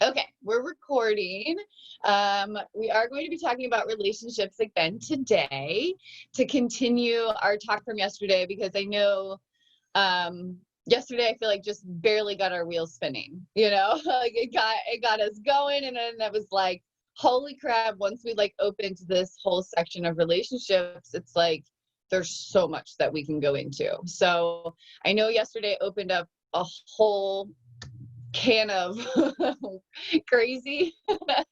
Okay, we're recording. We are going to be talking about relationships again today to continue our talk from yesterday because I know yesterday I feel like just barely got our wheels spinning, like it got us going, and then it was like, holy crap, once we like opened this whole section of relationships, it's like there's so much that we can go into. So I know yesterday opened up a whole can of crazy. But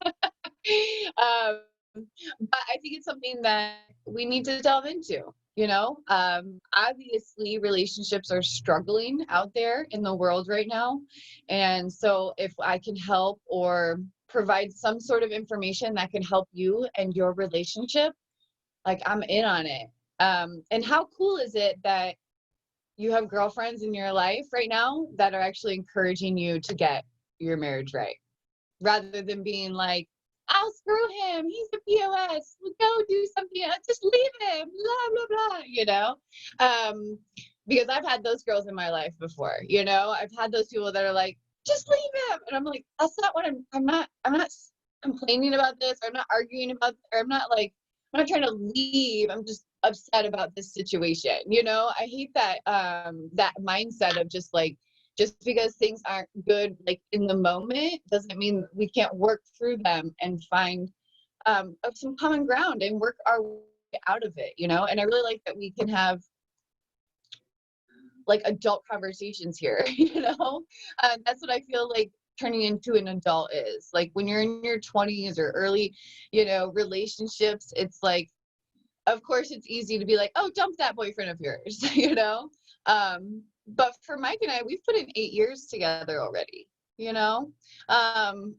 I think it's something that we need to delve into. Obviously, relationships are struggling out there in the world right now. And so, if I can help or provide some sort of information that can help you and your relationship, like I'm in on it. And how cool is it that you have girlfriends in your life right now that are actually encouraging you to get your marriage right, rather than being like, "I'll screw him. He's a POS. Go do something else. Just leave him." Blah blah blah. Because I've had those girls in my life before. I've had those people that are like, "Just leave him," and I'm like, "That's not what I'm not. I'm not complaining about this. I'm not arguing about. Or I'm not trying to leave. I'm just upset about this situation. I hate that mindset of just because things aren't good like in the moment doesn't mean we can't work through them and find some common ground and work our way out of it. And I really like that we can have like adult conversations here. That's what I feel like turning into an adult is like when you're in your 20s or early relationships. It's like, of course it's easy to be like, oh, dump that boyfriend of yours. But for Mike and I, we've put in 8 years together already. um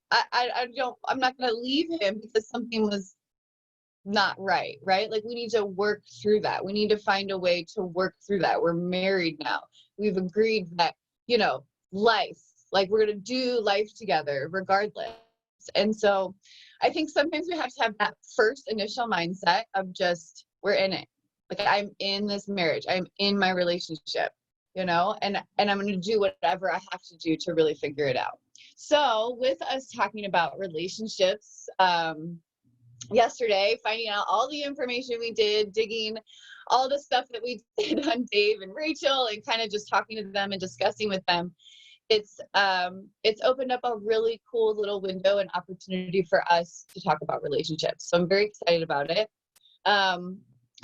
I'm not going to leave him because something was not right. Like we need to work through that. We need to find a way to work through that. We're married now. We've agreed that, life, like we're going to do life together regardless. And so I think sometimes we have to have that first initial mindset of just, we're in it. Like I'm in this marriage. I'm in my relationship, and I'm going to do whatever I have to do to really figure it out. So with us talking about relationships, yesterday, finding out all the information we did, digging all the stuff that we did on Dave and Rachel, and kind of just talking to them and discussing with them, it's opened up a really cool little window and opportunity for us to talk about relationships. So I'm very excited about it.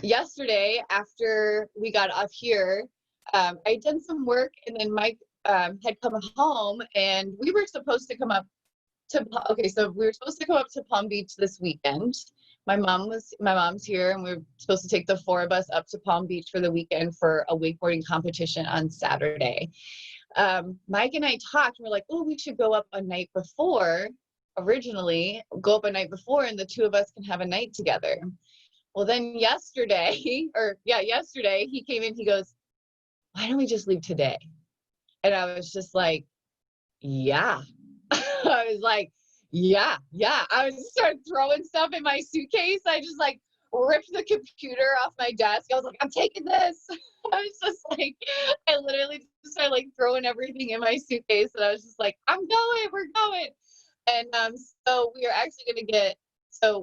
Yesterday, after we got off here, I did some work, and then Mike had come home, and we were supposed to come up so we were supposed to go up to Palm Beach this weekend. My mom's here, and we are supposed to take the four of us up to Palm Beach for the weekend for a wakeboarding competition on Saturday. Mike and I talked, and we're like, oh, we should go up a night before. Originally, go up a night before, and the two of us can have a night together. Well, then yesterday, he came in, he goes, why don't we just leave today? And I was just like, yeah. I was like, yeah. I was started throwing stuff in my suitcase. I just like ripped the computer off my desk. I was like, I'm taking this. I was just like, I literally just started like throwing everything in my suitcase. And I was just like, we're going. And so we are actually going to so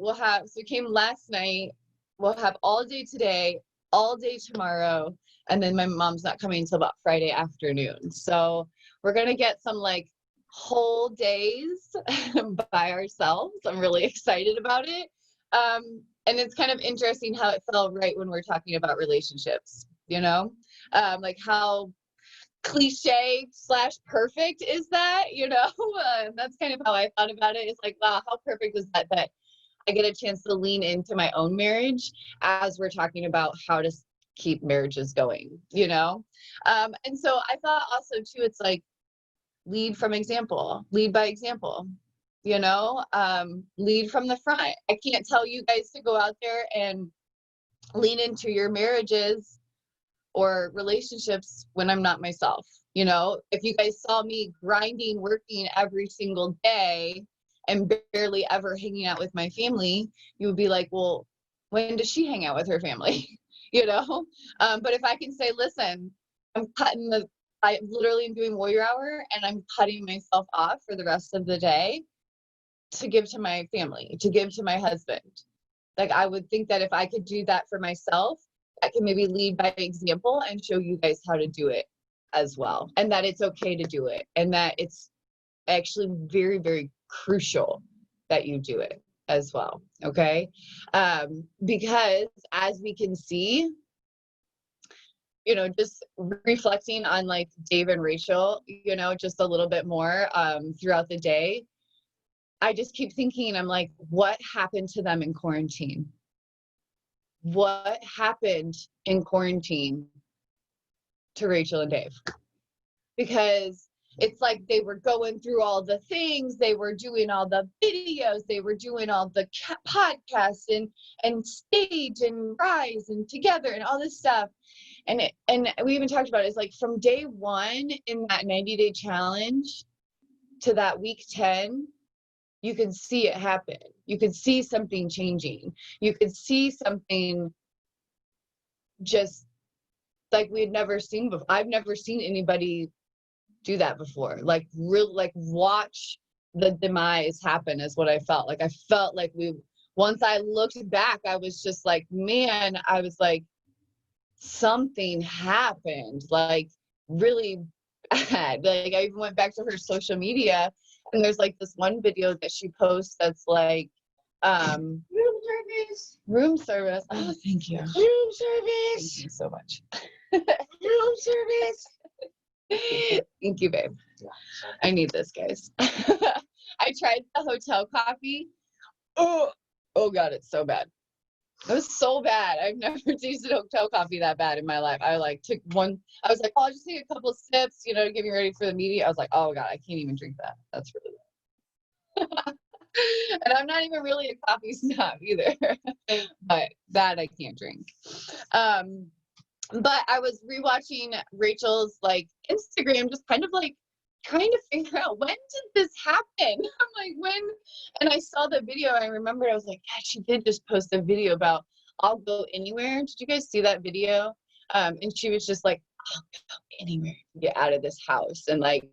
we came last night. We'll have all day today, all day tomorrow. And then my mom's not coming until about Friday afternoon. So we're going to get some like whole days by ourselves. I'm really excited about it. And it's kind of interesting how it fell right when we're talking about relationships, like how cliche / perfect is that, that's kind of how I thought about it. It's like, wow, how perfect is that I get a chance to lean into my own marriage as we're talking about how to keep marriages going, and so I thought also too, it's like, lead by example, lead from the front. I can't tell you guys to go out there and lean into your marriages or relationships when I'm not myself. If you guys saw me grinding, working every single day and barely ever hanging out with my family, you would be like, well, when does she hang out with her family? But if I can say, listen, I'm cutting I literally am doing warrior hour and I'm cutting myself off for the rest of the day to give to my family, to give to my husband. Like, I would think that if I could do that for myself, I can maybe lead by example and show you guys how to do it as well. And that it's okay to do it. And that it's actually very, very crucial that you do it as well. Okay. Because as we can see, you know, just reflecting on like Dave and Rachel, you know, just a little bit more throughout the day, I just keep thinking, I'm like, what happened to them in quarantine? What happened in quarantine to Rachel and Dave? Because it's like they were going through all the things, they were doing all the videos, they were doing all the podcasts and stage and rise and together and all this stuff. And we even talked about it. It's like from day one in that 90-day challenge to that week 10, you can see it happen. You could see something changing. You could see something just like we had never seen before. I've never seen anybody do that before. Like real, like watch the demise happen is what I felt. Like I felt like once I looked back, I was just like, man, I was like, something happened, like really bad. Like I even went back to her social media and there's like this one video that she posts that's like room service. Oh, thank you. Room service. Thank you so much. Room service. Thank you, babe. I need this, guys. I tried the hotel coffee. Oh God, it's so bad. It was so bad. I've never tasted hotel coffee that bad in my life. I like took one. I was like, oh, I'll just take a couple sips, you know, to get me ready for the meeting. I was like, oh God, I can't even drink that. That's really bad. And I'm not even really a coffee snob either, but that I can't drink. But I was rewatching Rachel's like Instagram, just kind of like trying to figure out when did this happen? I'm like, when? And I saw the video. I remember I was like, yeah, she did just post a video about I'll go anywhere. Did you guys see that video? And she was just like, I'll go anywhere to get out of this house. And like,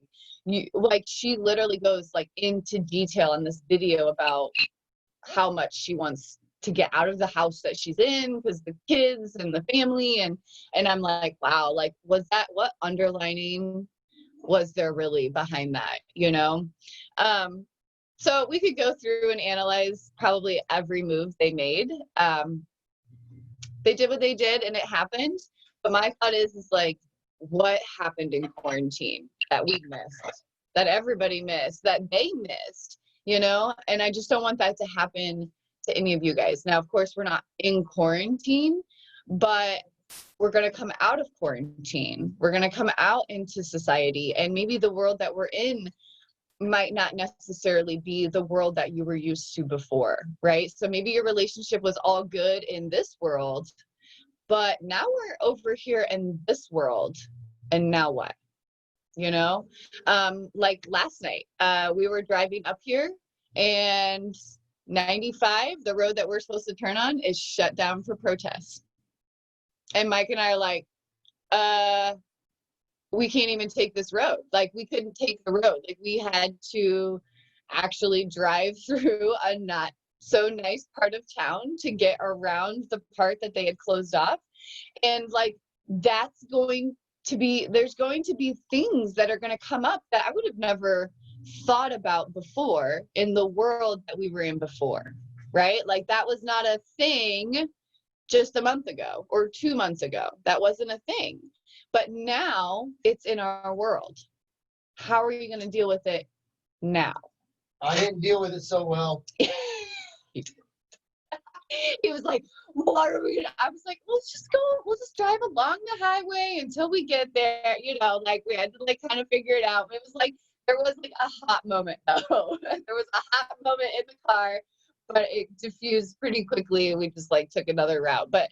she literally goes like into detail in this video about how much she wants to get out of the house that she's in because the kids and the family and I'm like, wow, like was that what underlining was there really behind that, you know? So we could go through and analyze probably every move they made. They did what they did and it happened. But my thought is like, what happened in quarantine that we missed, that everybody missed, that they missed, you know? And I just don't want that to happen to any of you guys. Now, of course, we're not in quarantine, but we're going to come out of quarantine. We're going to come out into society, and maybe the world that we're in might not necessarily be the world that you were used to before, right? So maybe your relationship was all good in this world, but now we're over here in this world, and now what? You know, like last night, we were driving up here and 95, the road that we're supposed to turn on, is shut down for protests. And Mike and I are like, we can't even take this road. Like we couldn't take the road. Like we had to actually drive through a not so nice part of town to get around the part that they had closed off. And like, there's going to be things that are going to come up that I would have never thought about before in the world that we were in before, right? Like that was not a thing just a month ago or 2 months ago. That wasn't a thing. But now it's in our world. How are you going to deal with it now? I didn't deal with it so well. He was like, what are we gonna? I was like, we'll just drive along the highway until we get there. You know, like we had to like kind of figure it out. It was like, there was like a hot moment though. There was a hot moment in the car, but it diffused pretty quickly and we just like took another route. But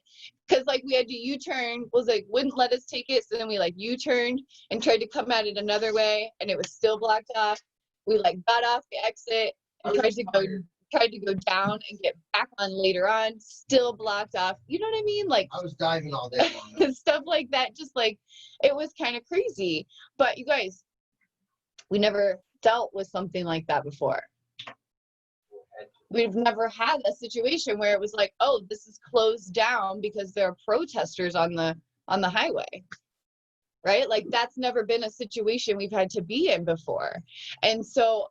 because like we had to U-turn, was like wouldn't let us take it. So then we like U-turned and tried to come at it another way and it was still blocked off. We like got off the exit and tried to go tried to go down and get back on later on, still blocked off. You know what I mean? Like I was diving all day long. stuff like that. Just like, it was kind of crazy. But you guys, we never dealt with something like that before. We've never had a situation where it was like, oh, this is closed down because there are protesters on the highway, right? Like, that's never been a situation we've had to be in before. And so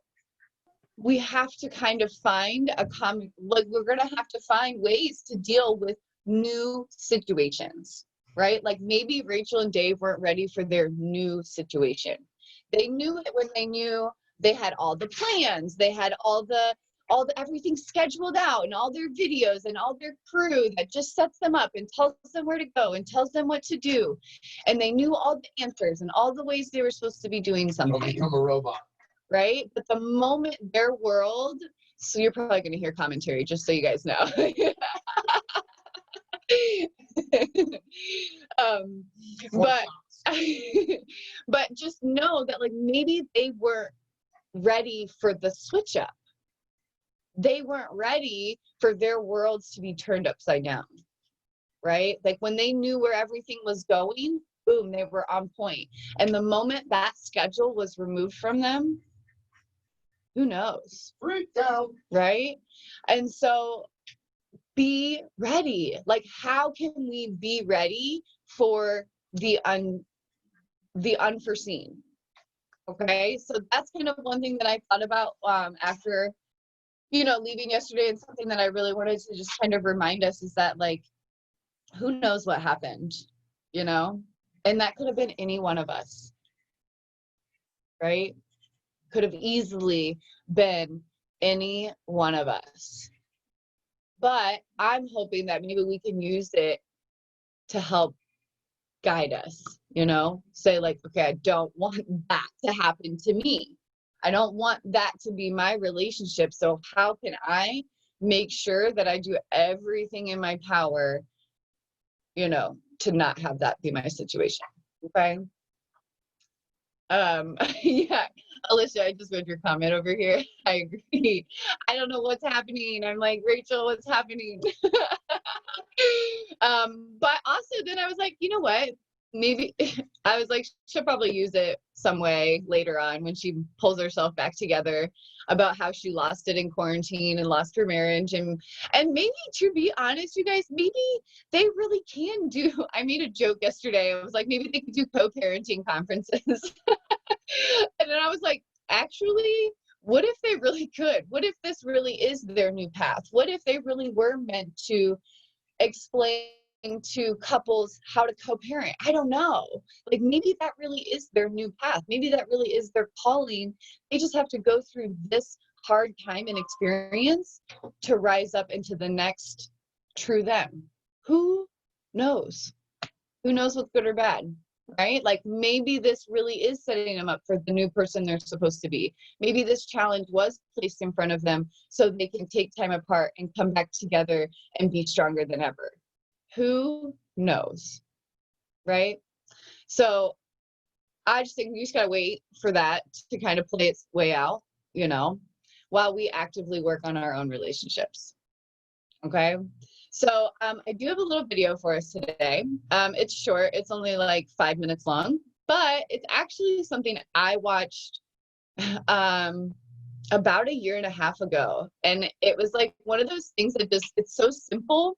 we have to kind of find a common, like, we're going to have to find ways to deal with new situations, right? Like, maybe Rachel and Dave weren't ready for their new situation. They knew it when they knew they had all the plans, they had all the everything scheduled out, and all their videos and all their crew that just sets them up and tells them where to go and tells them what to do. And they knew all the answers and all the ways they were supposed to be doing You'll something. become a robot. Right? But the moment their world, so you're probably going to hear commentary, just so you guys know. But but just know that, like, maybe they weren't ready for the switch up. They weren't ready for their worlds to be turned upside down, right? Like, when they knew where everything was going, boom, they were on point. And the moment that schedule was removed from them, who knows? Freaked out. Right? And so be ready. Like, how can we be ready for the unforeseen? Okay, so that's kind of one thing that I thought about after, leaving yesterday, and something that I really wanted to just kind of remind us is that, like, who knows what happened, and that could have been any one of us, right? Could have easily been any one of us. But I'm hoping that maybe we can use it to help guide us, say, like, okay, I don't want that to happen to me. I don't want that to be my relationship. So how can I make sure that I do everything in my power, to not have that be my situation? Okay. Yeah, Alicia, I just read your comment over here. I agree. I don't know what's happening. I'm like, Rachel, what's happening? But also then I was like, you know what? Maybe I was like, she'll probably use it some way later on when she pulls herself back together about how she lost it in quarantine and lost her marriage. And maybe, to be honest, you guys, maybe they really can do, I made a joke yesterday. I was like, maybe they could do co-parenting conferences. And then I was like, actually, what if they really could? What if this really is their new path? What if they really were meant to explain to couples how to co-parent? I don't know. Like, maybe that really is their new path. Maybe that really is their calling. They just have to go through this hard time and experience to rise up into the next true them. Who knows? Who knows what's good or bad? Right? Like, maybe this really is setting them up for the new person they're supposed to be. Maybe this challenge was placed in front of them so they can take time apart and come back together and be stronger than ever. Who knows? Right? So I just think we just gotta wait for that to kind of play its way out, while we actively work on our own relationships. Okay. So I do have a little video for us today. It's short. It's only like 5 minutes long, but it's actually something I watched about 1.5 years ago. And it was like one of those things that it's so simple,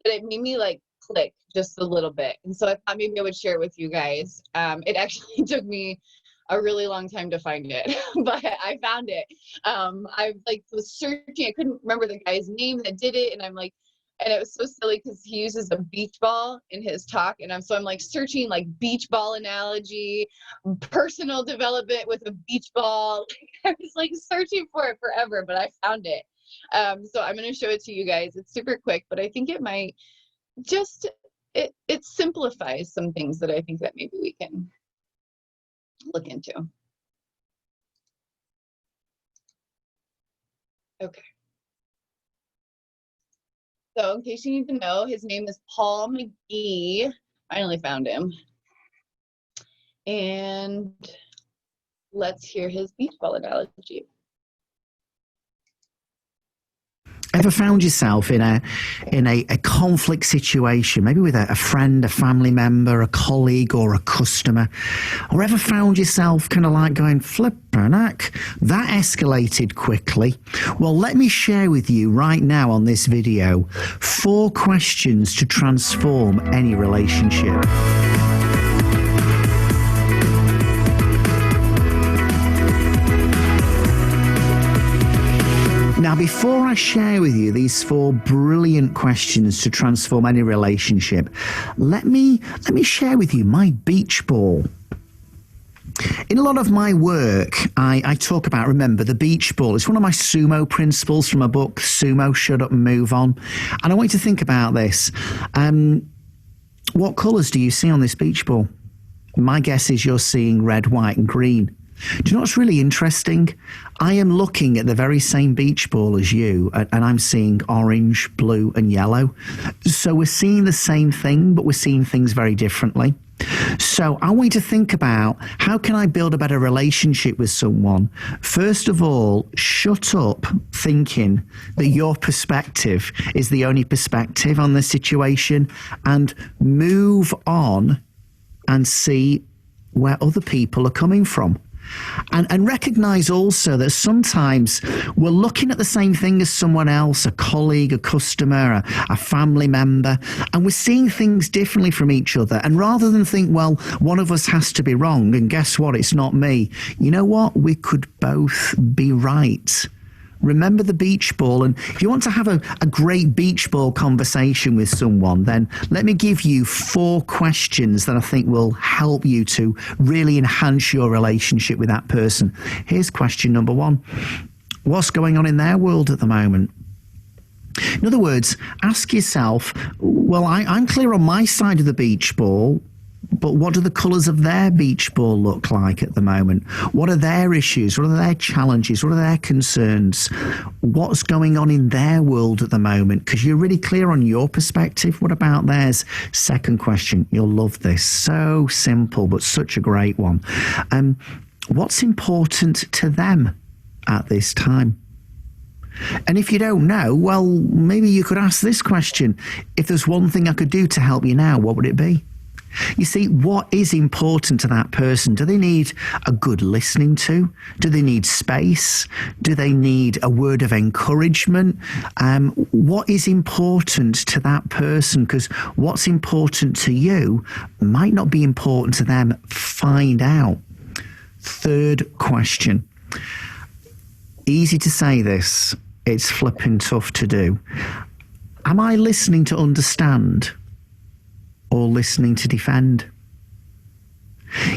but it made me like click just a little bit. And so I thought maybe I would share it with you guys. It actually took me a really long time to find it, but I found it. I like was searching. I couldn't remember the guy's name that did it. And I'm like, and it was so silly because he uses a beach ball in his talk. And I'm like searching like beach ball analogy, personal development with a beach ball. I was like searching for it forever, but I found it. So I'm going to show it to you guys. It's super quick, but I think it might just, it simplifies some things that I think that maybe we can look into. Okay. So in case you need to know, his name is Paul McGee. Finally found him. And let's hear his beach ball analogy. Ever found yourself in a conflict situation, maybe with a friend, a family member, a colleague, or a customer? Or ever found yourself kind of like going, flippin' heck, that escalated quickly? Well, let me share with you right now on this video 4 questions to transform any relationship. Now, before I share with you these 4 brilliant questions to transform any relationship, let me share with you my beach ball. In a lot of my work, I talk about, remember, the beach ball. It's one of my sumo principles from a book, Sumo, Shut Up and Move On. And I want you to think about this. What colours do you see on this beach ball? My guess is you're seeing red, white and green. Do you know what's really interesting? I am looking at the very same beach ball as you, and I'm seeing orange, blue, and yellow. So we're seeing the same thing, but we're seeing things very differently. So I want you to think about, how can I build a better relationship with someone? First of all, shut up thinking that your perspective is the only perspective on the situation, and move on and see where other people are coming from. And recognize also that sometimes we're looking at the same thing as someone else, a colleague, a customer, a family member, and we're seeing things differently from each other. And rather than think, well, one of us has to be wrong, and guess what, it's not me. You know what? We could both be right. Remember the beach ball. And if you want to have a great beach ball conversation with someone, then let me give you 4 questions that I think will help you to really enhance your relationship with that person. Here's question number 1. What's going on in their world at the moment? In other words, ask yourself, well, I'm clear on my side of the beach ball, but what do the colours of their beach ball look like at the moment? What are their issues? What are their challenges? What are their concerns? What's going on in their world at the moment? Because you're really clear on your perspective. What about theirs? Second question. You'll love this. So simple, but such a great one. What's important to them at this time? And if you don't know, well, maybe you could ask this question. If there's one thing I could do to help you now, what would it be? You see, what is important to that person? Do they need a good listening to? Do they need space? Do they need a word of encouragement? What is important to that person? Because what's important to you might not be important to them. Find out. Third question. Easy to say this. It's flipping tough to do. Am I listening to understand, or listening to defend?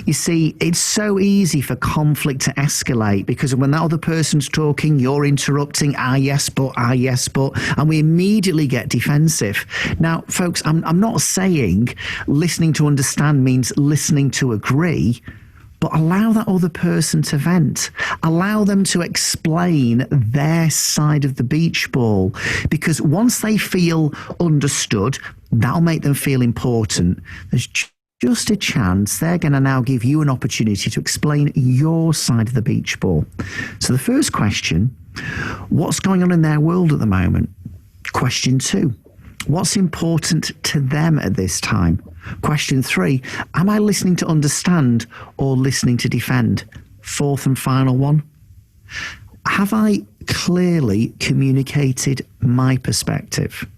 You see, it's so easy for conflict to escalate, because when that other person's talking, you're interrupting, yes, but, and we immediately get defensive. Now, folks, I'm not saying listening to understand means listening to agree, but allow that other person to vent. Allow them to explain their side of the beach ball, because once they feel understood, that'll make them feel important. There's just a chance they're going to now give you an opportunity to explain your side of the beach ball. So the first question, what's going on in their world at the moment? Question 2, what's important to them at this time? Question 3, am I listening to understand or listening to defend? Fourth and final one, have I clearly communicated my perspective?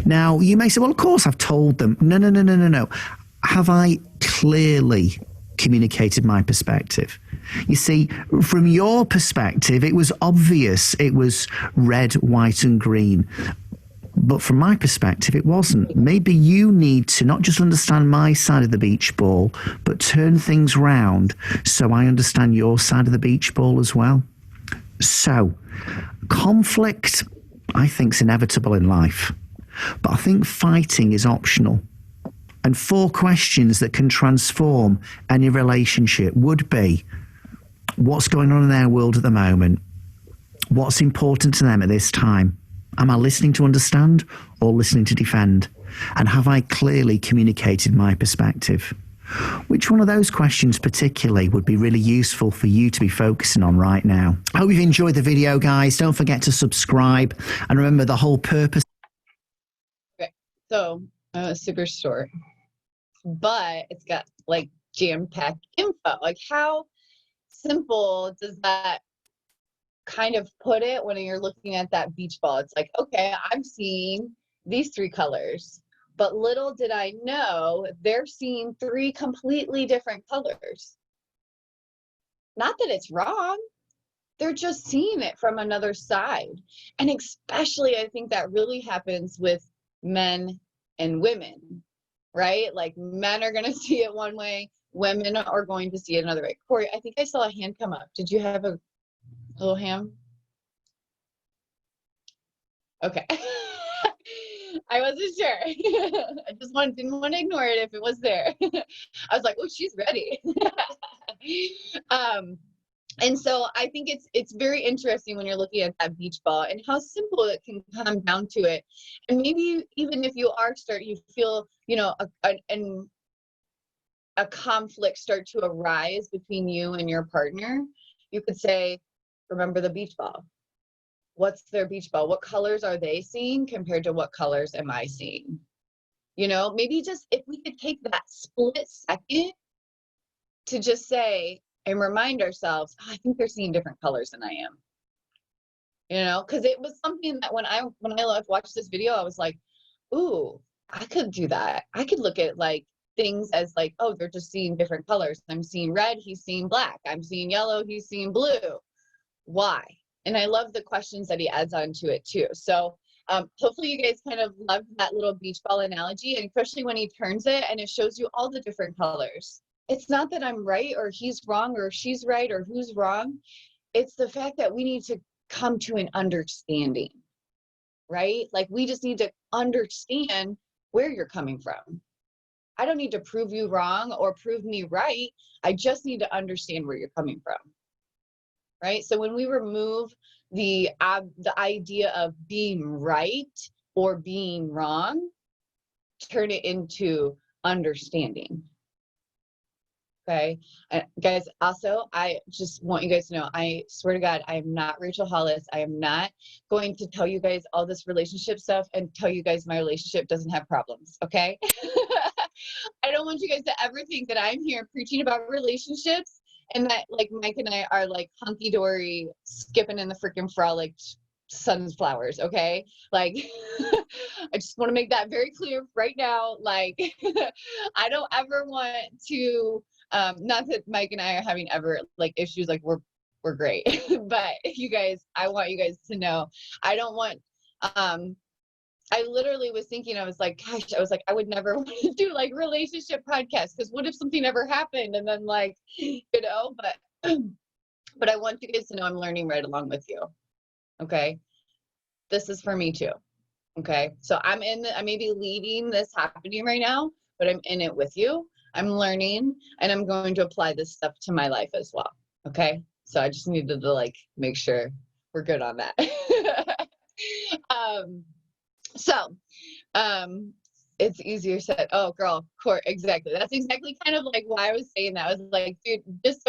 Now, you may say, well, of course I've told them. No. Have I clearly communicated my perspective? You see, from your perspective, it was obvious it was red, white and green. But from my perspective, it wasn't. Maybe you need to not just understand my side of the beach ball, but turn things round so I understand your side of the beach ball as well. So, conflict, I think, is inevitable in life. But I think fighting is optional. And 4 questions that can transform any relationship would be, what's going on in their world at the moment? What's important to them at this time? Am I listening to understand or listening to defend? And have I clearly communicated my perspective? Which one of those questions particularly would be really useful for you to be focusing on right now? I hope you've enjoyed the video, guys. Don't forget to subscribe. And remember, the whole purpose. Okay, so super short, but it's got like jam-packed info. Like, how simple does that kind of put it when you're looking at that beach ball? It's like, okay, I'm seeing these 3 colors, but little did I know they're seeing 3 completely different colors. Not that it's wrong, they're just seeing it from another side. And especially, I think that really happens with men and women, right? Like, men are going to see it one way, women are going to see it another way. Corey, I think I saw a hand come up. Did you have a little hand? Okay. I wasn't sure. I just didn't want to ignore it if it was there. I was like, oh, she's ready. And so I think it's very interesting when you're looking at that beach ball and how simple it can come down to it. And maybe even if you feel, you know, a conflict start to arise between you and your partner, you could say, remember the beach ball. What's their beach ball? What colors are they seeing compared to what colors am I seeing? You know, maybe just if we could take that split second to just say and remind ourselves, oh, I think they're seeing different colors than I am. You know, because it was something that when I watched this video, I was like, ooh, I could do that. I could look at like things as like, oh, they're just seeing different colors. I'm seeing red, he's seeing black. I'm seeing yellow, he's seeing blue. Why? And I love the questions that he adds on to it too. So hopefully you guys kind of loved that little beach ball analogy, and especially when he turns it and it shows you all the different colors. It's not that I'm right or he's wrong or she's right or who's wrong. It's the fact that we need to come to an understanding, right? Like, we just need to understand where you're coming from. I don't need to prove you wrong or prove me right. I just need to understand where you're coming from. Right? So when we remove the idea of being right or being wrong, turn it into understanding. Okay, guys, also, I just want you guys to know, I swear to God, I am not Rachel Hollis. I am not going to tell you guys all this relationship stuff and tell you guys my relationship doesn't have problems, okay? I don't want you guys to ever think that I'm here preaching about relationships and that like Mike and I are like hunky-dory skipping in the freaking frolic sunflowers, okay? Like, I just want to make that very clear right now. Like, I don't ever want to, not that Mike and I are having ever like issues, like we're great, but you guys, I want you guys to know, I don't want, I literally was thinking, I was like, gosh, I was like, I would never want to do like relationship podcasts, because what if something ever happened? And then like, you know, but I want you guys to know I'm learning right along with you. Okay. This is for me too. Okay. So I may be leading this happening right now, but I'm in it with you. I'm learning and I'm going to apply this stuff to my life as well. Okay. So I just needed to like make sure we're good on that. It's easier said. Oh, girl, exactly. That's exactly kind of like why I was saying that. I was like, dude, this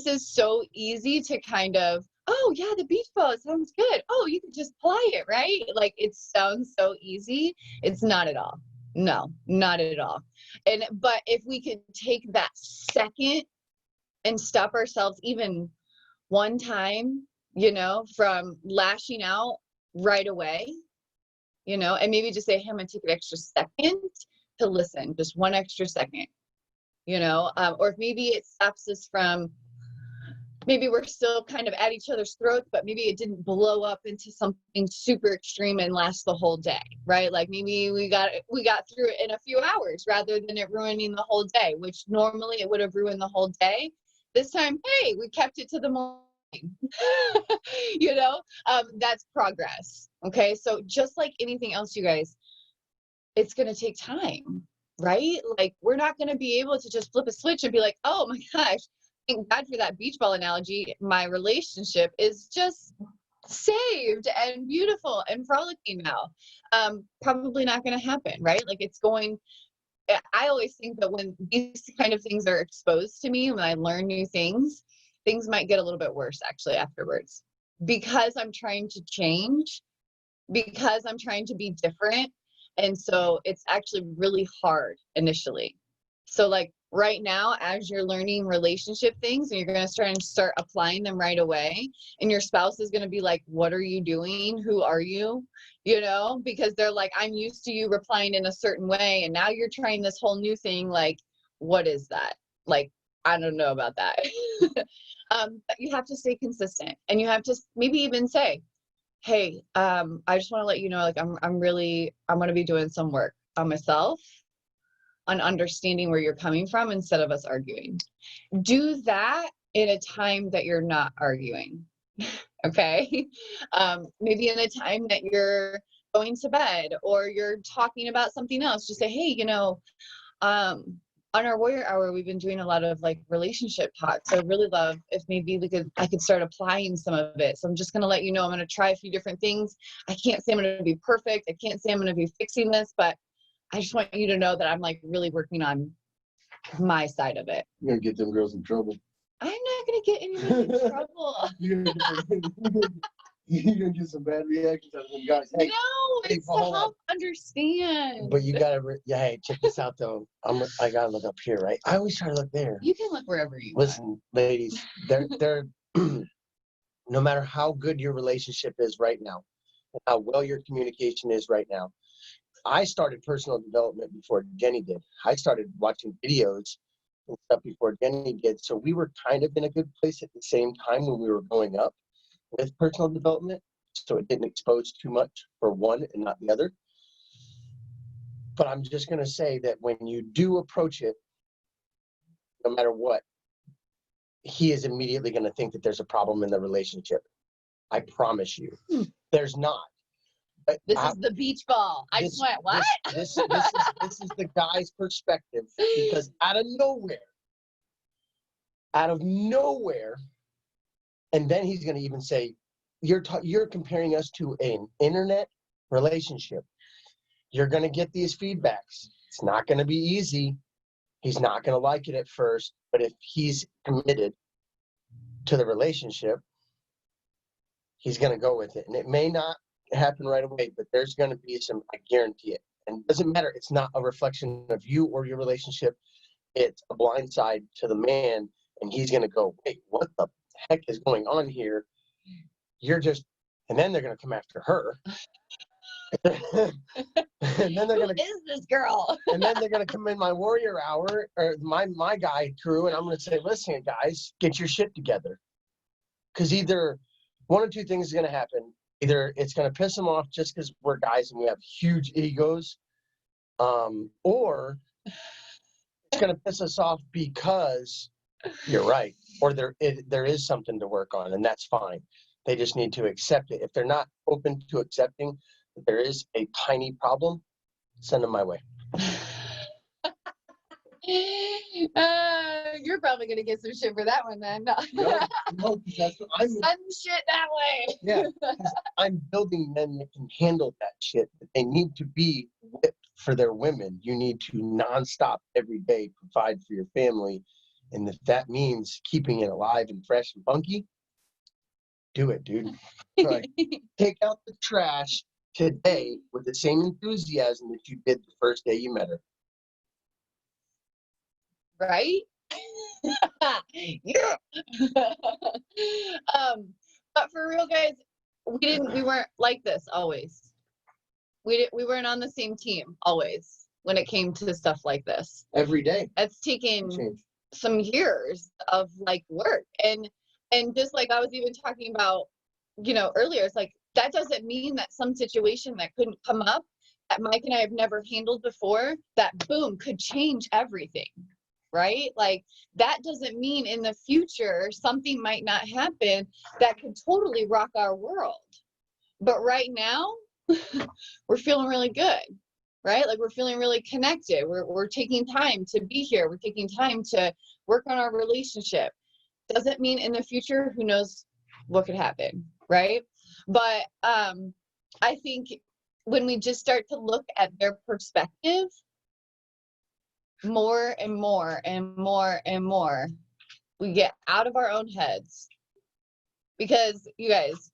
is so easy to kind of, oh yeah, the beach ball, it sounds good. Oh, you can just apply it, right? Like, it sounds so easy. It's not at all. No, not at all. But if we could take that second and stop ourselves even one time, you know, from lashing out right away, you know, and maybe just say, hey, I'm gonna take an extra second to listen, just one extra second, you know, or if maybe it stops us from, maybe we're still kind of at each other's throats, but maybe it didn't blow up into something super extreme and last the whole day, right? Like maybe we got through it in a few hours rather than it ruining the whole day, which normally it would have ruined the whole day. This time, hey, we kept it to the morning. You know, that's progress. Okay, so just like anything else, you guys, it's going to take time, right? Like, we're not going to be able to just flip a switch and be like, oh my gosh, thank God for that beach ball analogy, my relationship is just saved and beautiful and frolicking now. Probably not going to happen, right? Like, I always think that when these kind of things are exposed to me, when I learn new things, things might get a little bit worse actually afterwards, because I'm trying to change, because I'm trying to be different. And so it's actually really hard initially. So like right now, as you're learning relationship things and you're going to start applying them right away, and your spouse is going to be like, what are you doing? Who are you? You know, because they're like, I'm used to you replying in a certain way, and now you're trying this whole new thing. Like, what is that? Like, I don't know about that. But you have to stay consistent, and you have to maybe even say, hey, I just want to let you know, like, I'm going to be doing some work on myself, on understanding where you're coming from instead of us arguing. Do that in a time that you're not arguing. Okay. Maybe in a time that you're going to bed or you're talking about something else, just say, hey, you know, on our Warrior Hour, we've been doing a lot of like relationship talks. So I really love if maybe I could start applying some of it. So I'm just going to let you know, I'm going to try a few different things. I can't say I'm going to be perfect. I can't say I'm going to be fixing this, but I just want you to know that I'm like really working on my side of it. You're gonna get them girls in trouble. I'm not going to get anybody in trouble. You're gonna get some bad reactions out of them guys. Hey, No, hey, it's to hold on. help understand. But you gotta, hey, check this out though. I gotta look up here, right? I always try to look there. You can look wherever you want. Listen, ladies, they're no matter how good your relationship is right now, and how well your communication is right now. I started personal development before Jenny did. I started watching videos and stuff before Jenny did. So we were kind of in a good place at the same time when we were growing up with personal development. So it didn't expose too much for one and not the other. But I'm just going to say that when you do approach it, no matter what, he is immediately going to think that there's a problem in the relationship. I promise you. There's not. This is the beach ball. I just went, what? This is the guy's perspective, because out of nowhere, and then he's going to even say, you're comparing us to an internet relationship. You're going to get these feedbacks. It's not going to be easy. He's not going to like it at first, but if he's committed to the relationship, he's going to go with it. And it may not happen right away, but there's going to be some, I guarantee it. And it doesn't matter. It's not a reflection of you or your relationship. It's a blind side to the man. And he's going to go, wait, what the heck is going on here? And then they're going to come after her. And then they're going to, Who is this girl? and then they're going to come in my Warrior Hour or my guy crew. And I'm going to say, listen, guys, get your shit together. Because either one or two things is going to happen. Either it's going to piss them off just because we're guys and we have huge egos, or it's going to piss us off because you're right, or there is something to work on, and that's fine. They just need to accept it. If they're not open to accepting that there is a tiny problem, send them my way. You're probably going to get some shit for that one then. No, that's what I'm. Send shit that way. Yeah, I'm building men that can handle that shit. They need to be whipped for their women. You need to nonstop every day provide for your family. And if that means keeping it alive and fresh and funky, do it, dude. Like, take out the trash today with the same enthusiasm that you did the first day you met her. Right? Yeah. But for real, guys, we weren't like this always. We weren't on the same team always when it came to stuff like this. Every day. It's taken Change. some years of like work, and just like I was even talking about, you know, earlier, it's like that doesn't mean that some situation that couldn't come up that Mike and I have never handled before, that boom could change everything. Right? Like that doesn't mean in the future something might not happen that could totally rock our world. But right now, we're feeling really good, right? Like we're feeling really connected. We're taking time to be here. We're taking time to work on our relationship. Doesn't mean in the future, who knows what could happen, right? But I think when we just start to look at their perspective, more and more and more and more we get out of our own heads. Because you guys,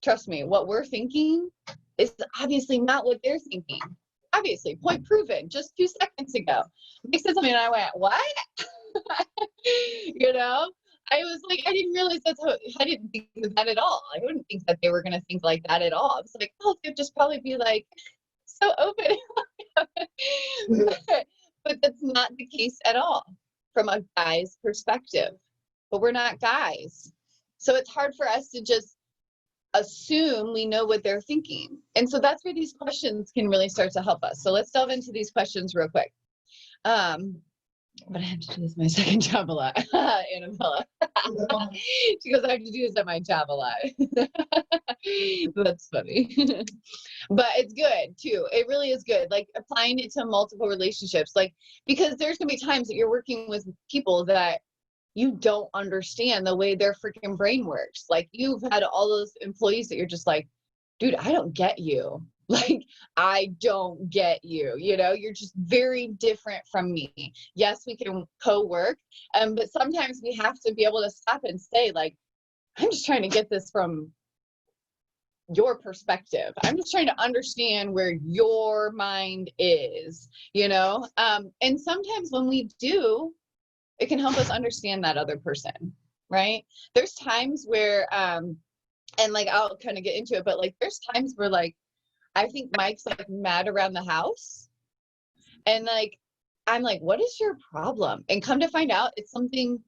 trust me, what we're thinking is obviously not what they're thinking. Obviously, point proven just 2 seconds ago. Mike said something and I went, what? You know? I was like, I didn't realize I didn't think of that at all. I wouldn't think that they were going to think like that at all. I was like, oh, they'd just probably be like, so open. But that's not the case at all from a guy's perspective. But we're not guys. So it's hard for us to just assume we know what they're thinking. And so that's where these questions can really start to help us. So let's delve into these questions real quick. But I have to do this my second job a lot, Annabella. She goes, I have to do this at my job a lot. That's funny. But it's good too. It really is good. Like applying it to multiple relationships, like, because there's gonna be times that you're working with people that you don't understand the way their freaking brain works. Like you've had all those employees that you're just like, dude, I don't get you. Like, I don't get you, you know, you're just very different from me. Yes, we can co-work, but sometimes we have to be able to stop and say, like, I'm just trying to get this from your perspective. I'm just trying to understand where your mind is, you know? And sometimes when we do, it can help us understand that other person, right? There's times where, and like, I'll kind of get into it, but like, there's times where like, I think Mike's like mad around the house. And like, I'm like, what is your problem? And come to find out, it's something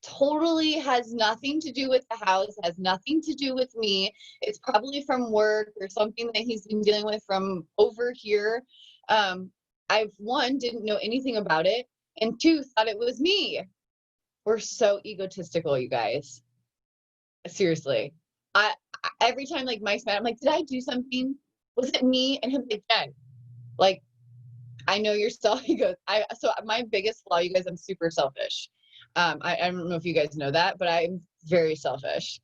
totally has nothing to do with the house, has nothing to do with me. It's probably from work or something that he's been dealing with from over here. I've one, didn't know anything about it. And two, thought it was me. We're so egotistical, you guys. Seriously. Every time like Mike's mad, I'm like, did I do something? Was it me? And him again, like, I know you're still, he goes, so my biggest flaw, you guys, I'm super selfish. I don't know if you guys know that, but I'm very selfish.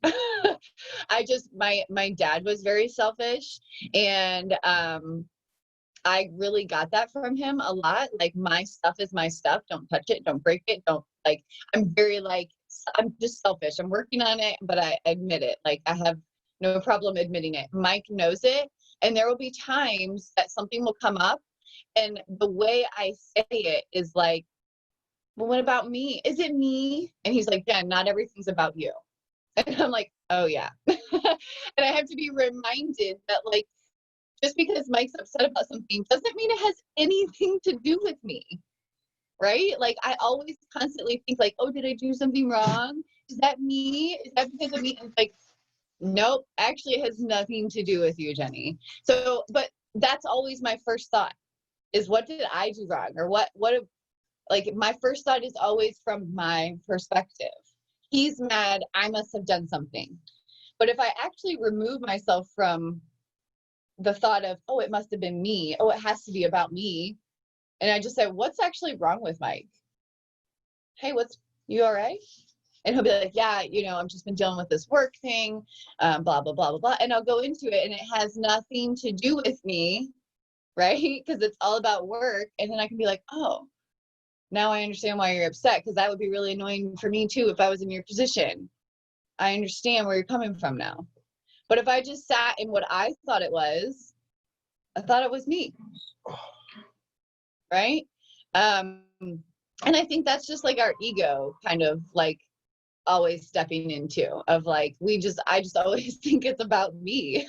My dad was very selfish, and I really got that from him a lot. Like, my stuff is my stuff. Don't touch it. Don't break it. Don't, like, I'm very like, I'm just selfish. I'm working on it, but I admit it. Like, I have no problem admitting it. Mike knows it. And there will be times that something will come up, and the way I say it is like, well, what about me? Is it me? And he's like, Jen, not everything's about you. And I'm like, oh yeah. And I have to be reminded that, like, just because Mike's upset about something doesn't mean it has anything to do with me, right? Like, I always constantly think like, oh, did I do something wrong? Is that me? Is that because of me? And it's like, nope, actually it has nothing to do with you, Jenny. So, but that's always my first thought is, what did I do wrong? Or what, like, my first thought is always from my perspective. He's mad, I must have done something. But if I actually remove myself from the thought of, oh, it must have been me, oh, it has to be about me, and I just say, what's actually wrong with Mike? Hey, you all right? And he'll be like, yeah, you know, I've just been dealing with this work thing, blah, blah, blah, blah, blah. And I'll go into it, and it has nothing to do with me, right? Because it's all about work. And then I can be like, oh, now I understand why you're upset, because that would be really annoying for me too if I was in your position. I understand where you're coming from now. But if I just sat in what I thought it was, I thought it was me, right? And I think that's just like our ego kind of like always stepping into, of like, I just always think it's about me.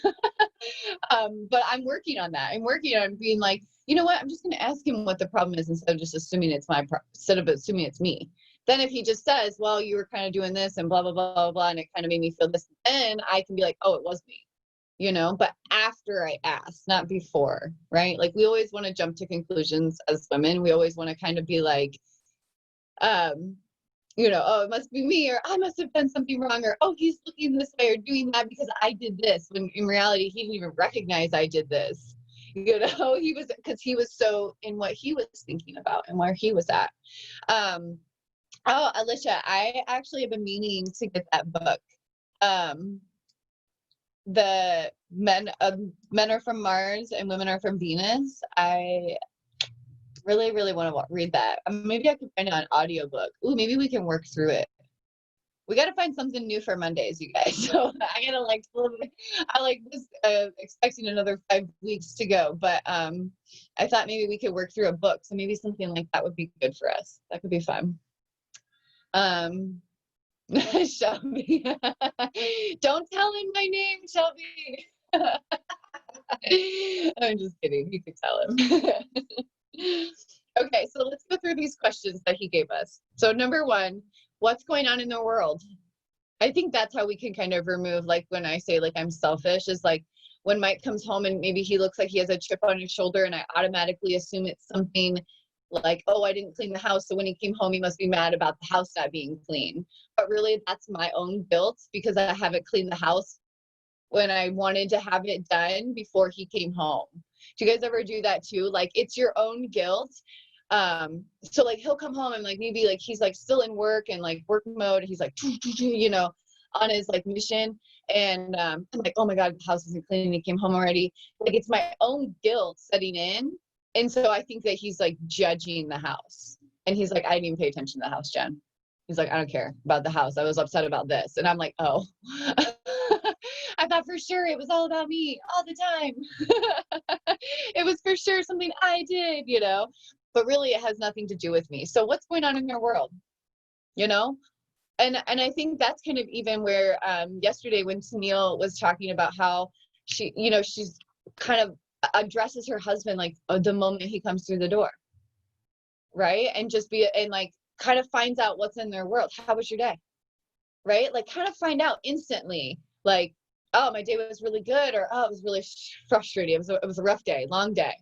But I'm working on that. I'm working on being like, you know what, I'm just going to ask him what the problem is, instead of just assuming it's instead of assuming it's me. Then if he just says, well, you were kind of doing this and blah, blah, blah, blah, blah, and it kind of made me feel this, then I can be like, oh, it was me, you know, but after I ask, not before, right? Like, we always want to jump to conclusions as women. We always want to kind of be like, you know, oh, it must be me, or I must have done something wrong, or, oh, he's looking this way or doing that because I did this, when in reality, he didn't even recognize I did this. You know, because he was so in what he was thinking about and where he was at. Oh, Alicia, I actually have been meaning to get that book. The men are from Mars and women are from Venus. I Really, really want to read that. Maybe I could find an audiobook. Ooh, maybe we can work through it. We got to find something new for Mondays, you guys. So I gotta like, I like was expecting another 5 weeks to go, but I thought maybe we could work through a book. So maybe something like that would be good for us. That could be fun. Shelby, don't tell him my name, Shelby. I'm just kidding. You could tell him. Okay, so let's go through these questions that he gave us. So number one, what's going on in the world? I think that's how we can kind of remove, like when I say like I'm selfish, is like when Mike comes home and maybe he looks like he has a chip on his shoulder and I automatically assume it's something like, oh, I didn't clean the house, so when he came home he must be mad about the house not being clean. But really that's my own guilt because I haven't cleaned the house when I wanted to have it done before he came home. Do you guys ever do that too? Like it's your own guilt. So like he'll come home and like maybe like he's like still in work and like work mode. He's like, you know, on his like mission. And I'm like, oh my God, the house isn't clean. He came home already. Like it's my own guilt setting in. And so I think that he's like judging the house. And he's like, I didn't even pay attention to the house, Jen. He's like, I don't care about the house. I was upset about this. And I'm like, oh, I thought for sure it was all about me all the time. It was for sure something I did, you know, but really it has nothing to do with me. So what's going on in their world, you know? And I think that's kind of even where yesterday when Tennille was talking about how she, you know, she's kind of addresses her husband like the moment he comes through the door, right? And just be, and like kind of finds out what's in their world. How was your day? Right? Like kind of find out instantly, like, oh, my day was really good, or oh, it was really frustrating. It was a rough day, long day.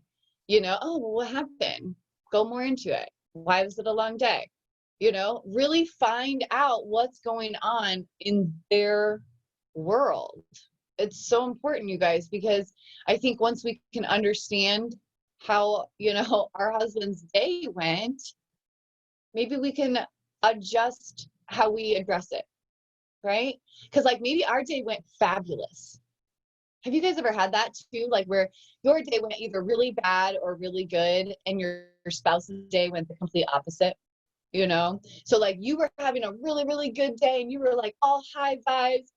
You know, oh, well, what happened? Go more into it. Why was it a long day? You know, really find out what's going on in their world. It's so important, you guys, because I think once we can understand how, you know, our husband's day went, maybe we can adjust how we address it, right? Because like maybe our day went fabulous. Have you guys ever had that too? Like where your day went either really bad or really good and your spouse's day went the complete opposite, you know? So like you were having a really, really good day and you were like all high vibes.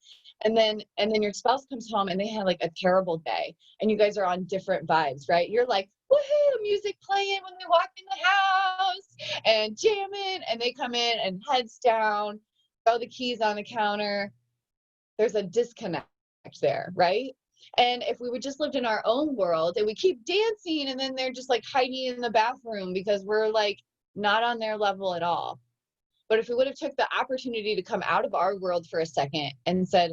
And then your spouse comes home and they had like a terrible day and you guys are on different vibes, right? You're like, woohoo, music playing when they walk in the house and jamming, and they come in and heads down, throw the keys on the counter. There's a disconnect there, right? And if we would just lived in our own world and we keep dancing and then they're just like hiding in the bathroom because we're like not on their level at all. But if we would have took the opportunity to come out of our world for a second and said,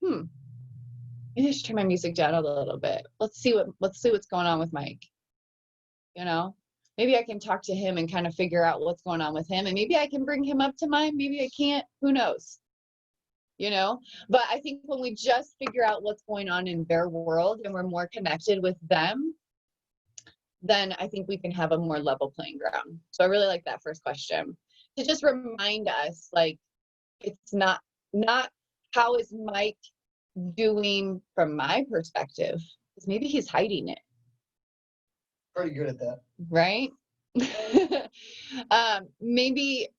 maybe I should turn my music down a little bit. Let's see what's going on with Mike. You know, maybe I can talk to him and kind of figure out what's going on with him. And maybe I can bring him up to mine. Maybe I can't, who knows, you know? But I think when we just figure out what's going on in their world and we're more connected with them, then I think we can have a more level playing ground. So I really like that first question to just remind us, like, it's not how is Mike doing from my perspective, because maybe he's hiding it. Pretty good at that. Right? Maybe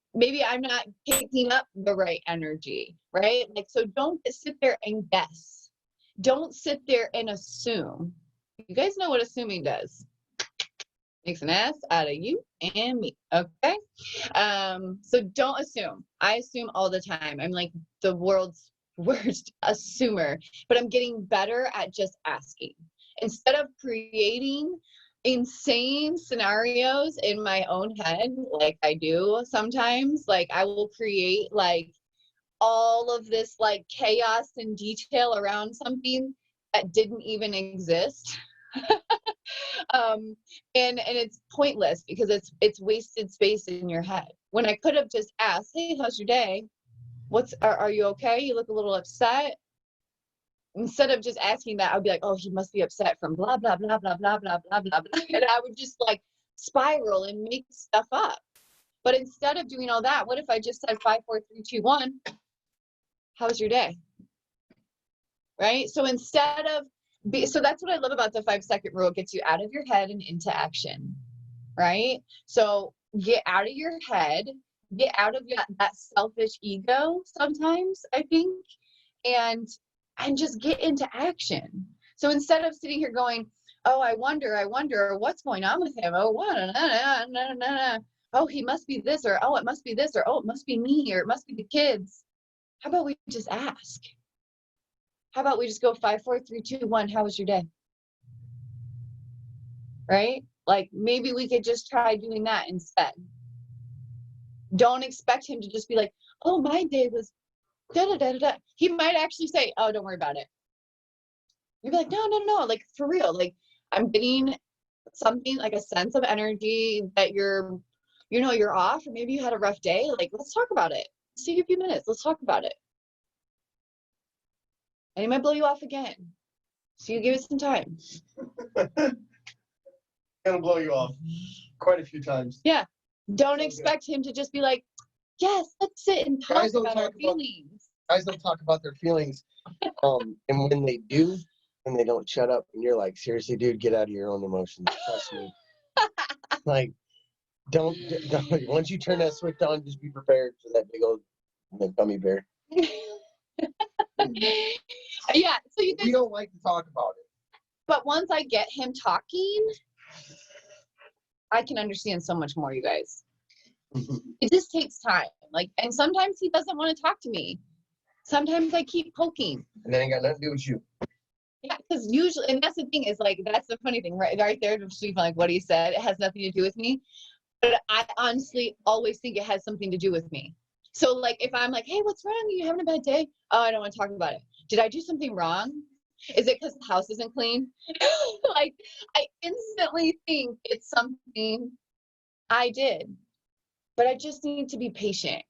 I'm not picking up the right energy, right? Like, so don't sit there and guess. Don't sit there and assume. You guys know what assuming does. Makes an ass out of you and me, okay? So don't assume. I assume all the time. I'm like the world's worst assumer, but I'm getting better at just asking. Instead of creating insane scenarios in my own head, like I do sometimes, like I will create like all of this like chaos and detail around something that didn't even exist. And it's pointless because it's wasted space in your head. When I could have just asked, hey, how's your day? Are you okay? You look a little upset. Instead of just asking that, I'd be like, oh, he must be upset from blah, blah, blah, blah, blah, blah, blah, blah, blah. And I would just like spiral and make stuff up. But instead of doing all that, what if I just said 5, 4, 3, 2, 1, how was your day? Right? So so that's what I love about the 5-second rule. It gets you out of your head and into action. right? So get out of your head, get out of that selfish ego sometimes, I think, and just get into action. So instead of sitting here going, oh, I wonder what's going on with him. Oh, what? Oh, he must be this, or oh, it must be this, or oh, it must be me, or it must be the kids. How about we just ask? How about we just go 5, 4, 3, 2, 1? How was your day? Right? Like maybe we could just try doing that instead. Don't expect him to just be like, oh, my day was da da da da. He might actually say, oh, don't worry about it. You'd be like, no, like for real. Like I'm getting something like a sense of energy that you're off, or maybe you had a rough day. Like, let's talk about it. Let's take a few minutes. Let's talk about it. And he might blow you off again. So you give it some time. Gonna blow you off quite a few times. Yeah. Don't expect him to just be like, yes, let's sit and talk about our feelings. Guys don't talk about their feelings. And when they do, and they don't shut up, and you're like, seriously, dude, get out of your own emotions. Trust me. Like, don't, once you turn that switch on, just be prepared for that big old gummy bear. Yeah, so you guys, We don't like to talk about it. but once I get him talking, I can understand so much more, you guys. It just takes time. Like, and sometimes he doesn't want to talk to me. Sometimes I keep poking. And then ain't got nothing to do with you. Yeah, because usually, and that's the thing, is like, that's the funny thing, right there, just like what he said, it has nothing to do with me. But I honestly always think it has something to do with me. So like, if I'm like, hey, what's wrong? Are you having a bad day? Oh, I don't want to talk about it. Did I do something wrong? Is it because the house isn't clean? Like, I instantly think it's something I did. But I just need to be patient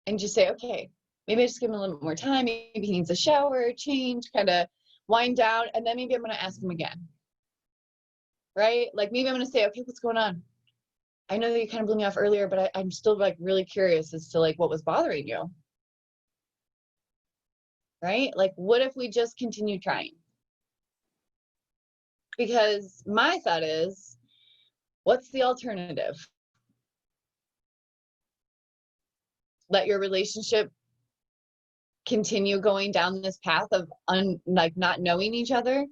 and just say, okay, maybe I just give him a little bit more time. Maybe he needs a shower, change, kind of wind down, and then maybe I'm going to ask him again. Right? Like maybe I'm going to say, okay, what's going on? I know that you kind of blew me off earlier, but I'm still like really curious as to like what was bothering you. Right? Like, what if we just continue trying? Because my thought is, what's the alternative? Let your relationship continue going down this path of like not knowing each other,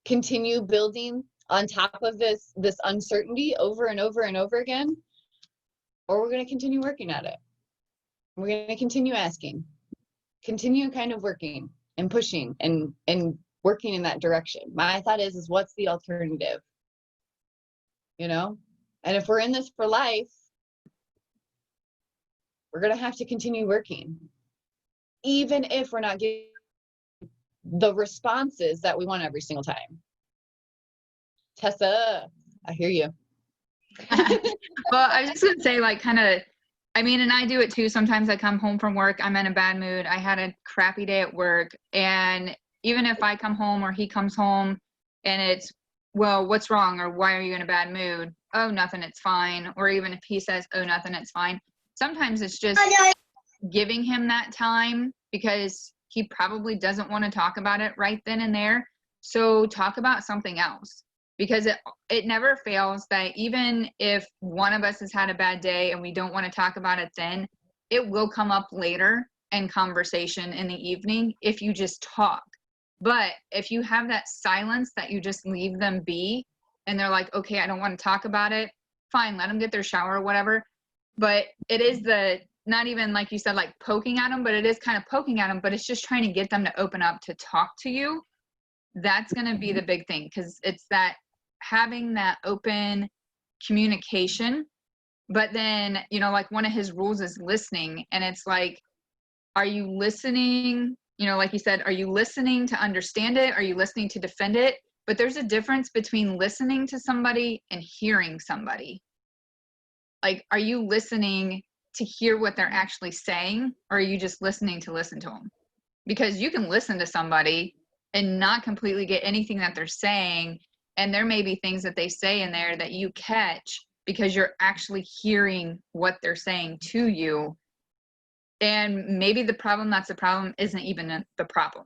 continue building on top of this uncertainty over and over and over again, or we're going to continue working at it. We're going to continue asking, continue kind of working and pushing and working in that direction. My thought is what's the alternative? You know? And if we're in this for life, we're going to have to continue working, even if we're not getting the responses that we want every single time. Tessa, I hear you. Well, I was just going to say, like, kind of, I mean, and I do it too. Sometimes I come home from work, I'm in a bad mood. I had a crappy day at work. And even if I come home or he comes home and it's, well, what's wrong? Or why are you in a bad mood? Oh, nothing, it's fine. Or even if he says, oh, nothing, it's fine. Sometimes it's just giving him that time because he probably doesn't want to talk about it right then and there. So talk about something else, because it never fails that even if one of us has had a bad day and we don't want to talk about it then, it will come up later in conversation in the evening if you just talk. But if you have that silence that you just leave them be and they're like, okay, I don't want to talk about it, fine, let them get their shower or whatever. But it is not even like you said, like poking at them, but it is kind of poking at them, but it's just trying to get them to open up to talk to you. That's going to be the big thing, because it's that having that open communication. But then, you know, like one of his rules is listening. And it's like, are you listening? You know, like you said, are you listening to understand it? Are you listening to defend it? But there's a difference between listening to somebody and hearing somebody. Like, are you listening to hear what they're actually saying, or are you just listening to listen to them? Because you can listen to somebody and not completely get anything that they're saying, and there may be things that they say in there that you catch because you're actually hearing what they're saying to you. And maybe the problem that's the problem isn't even the problem.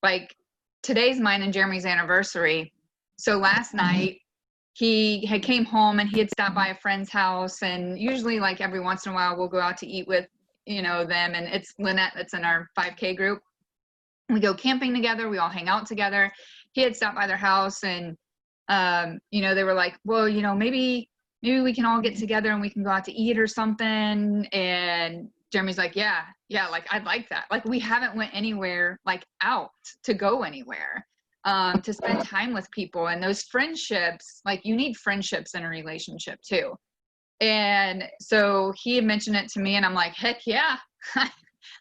Like, today's mine and Jeremy's anniversary. So last night he had came home and he had stopped by a friend's house, and usually like every once in a while we'll go out to eat with, you know, them, and it's Lynette that's in our 5K group. We go camping together, we all hang out together. He had stopped by their house, and you know, they were like, well, you know, maybe we can all get together and we can go out to eat or something. And Jeremy's like, yeah, like I'd like that. Like we haven't went anywhere like out to go anywhere, to spend time with people. And those friendships, like you need friendships in a relationship too. And so he had mentioned it to me, and I'm like, heck yeah.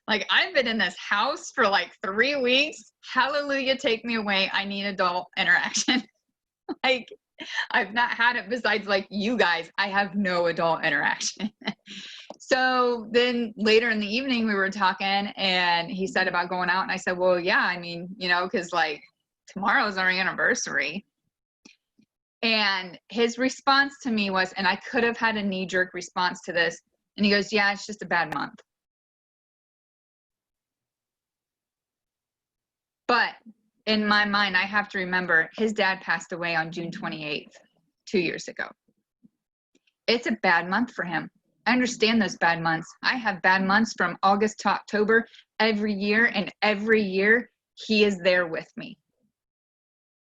Like I've been in this house for like 3 weeks. Hallelujah, take me away. I need adult interaction. Like I've not had it besides like you guys. I have no adult interaction. So then later in the evening we were talking, and he said about going out, and I said, well, yeah, I mean, you know, because like tomorrow's our anniversary. And his response to me was, and I could have had a knee-jerk response to this, and he goes, yeah, it's just a bad month. But in my mind, I have to remember his dad passed away on June 28th, 2 years ago. It's a bad month for him. I understand those bad months. I have bad months from August to October every year, and every year he is there with me.